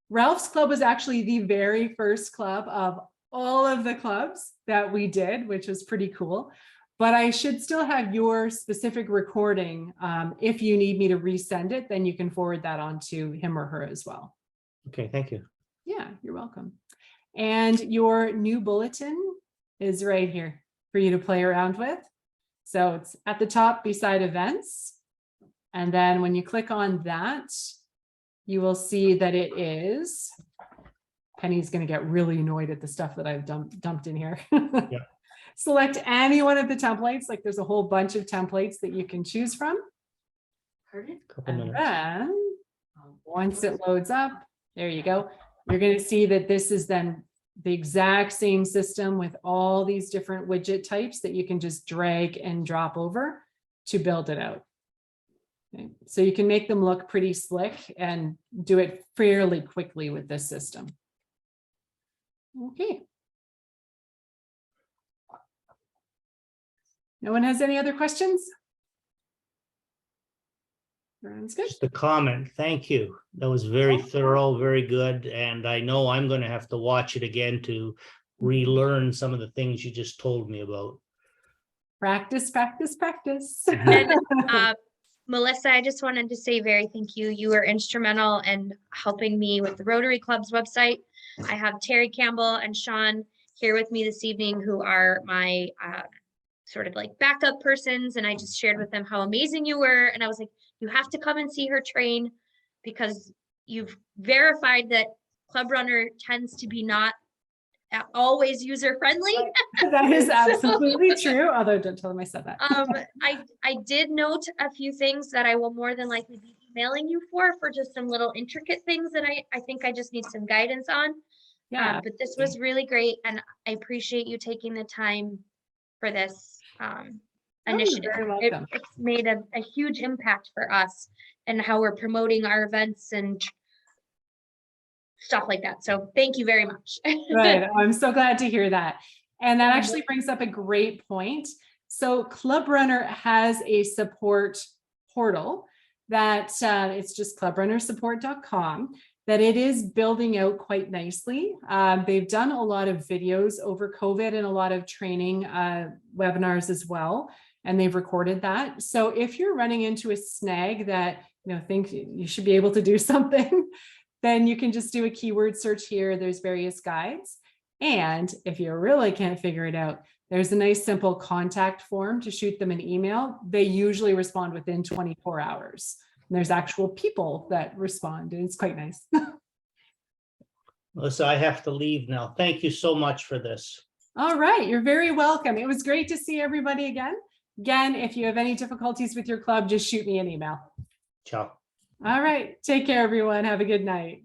Ralph's Club was actually the very first club of all of the clubs that we did, which was pretty cool. But I should still have your specific recording. If you need me to resend it, then you can forward that on to him or her as well.
Okay, thank you.
Yeah, you're welcome. And your new bulletin is right here for you to play around with. So it's at the top beside events. And then when you click on that, you will see that it is, Penny's going to get really annoyed at the stuff that I've dumped in here.
Yeah.
Select any one of the templates. Like there's a whole bunch of templates that you can choose from. And then once it loads up, there you go. You're going to see that this is then the exact same system with all these different widget types that you can just drag and drop over to build it out. Okay. So you can make them look pretty slick and do it fairly quickly with this system. Okay. No one has any other questions? Everyone's good.
Just a comment. Thank you. That was very thorough, very good. And I know I'm going to have to watch it again to relearn some of the things you just told me about.
Practice, practice, practice.
And Melissa, I just wanted to say very thank you. You were instrumental in helping me with the Rotary Club's website. I have Terry Campbell and Sean here with me this evening, who are my sort of like backup persons. And I just shared with them how amazing you were. And I was like, you have to come and see her train because you've verified that Club Runner tends to be not always user friendly.
That is absolutely true. Although don't tell them I said that.
I did note a few things that I will more than likely be emailing you for just some little intricate things that I think I just need some guidance on.
Yeah.
But this was really great, and I appreciate you taking the time for this initiative.
You're very welcome.
It's made a huge impact for us and how we're promoting our events and stuff like that. So thank you very much.
Good. I'm so glad to hear that. And that actually brings up a great point. So Club Runner has a support portal that it's just clubrunnersupport.com that it is building out quite nicely. They've done a lot of videos over COVID and a lot of training webinars as well. And they've recorded that. So if you're running into a snag that, think you should be able to do something, then you can just do a keyword search here. There's various guides. And if you really can't figure it out, there's a nice simple contact form to shoot them an email. They usually respond within 24 hours. And there's actual people that respond, and it's quite nice.
Melissa, I have to leave now. Thank you so much for this.
All right, you're very welcome. It was great to see everybody again. Again, if you have any difficulties with your club, just shoot me an email.
Ciao.
All right, take care, everyone. Have a good night.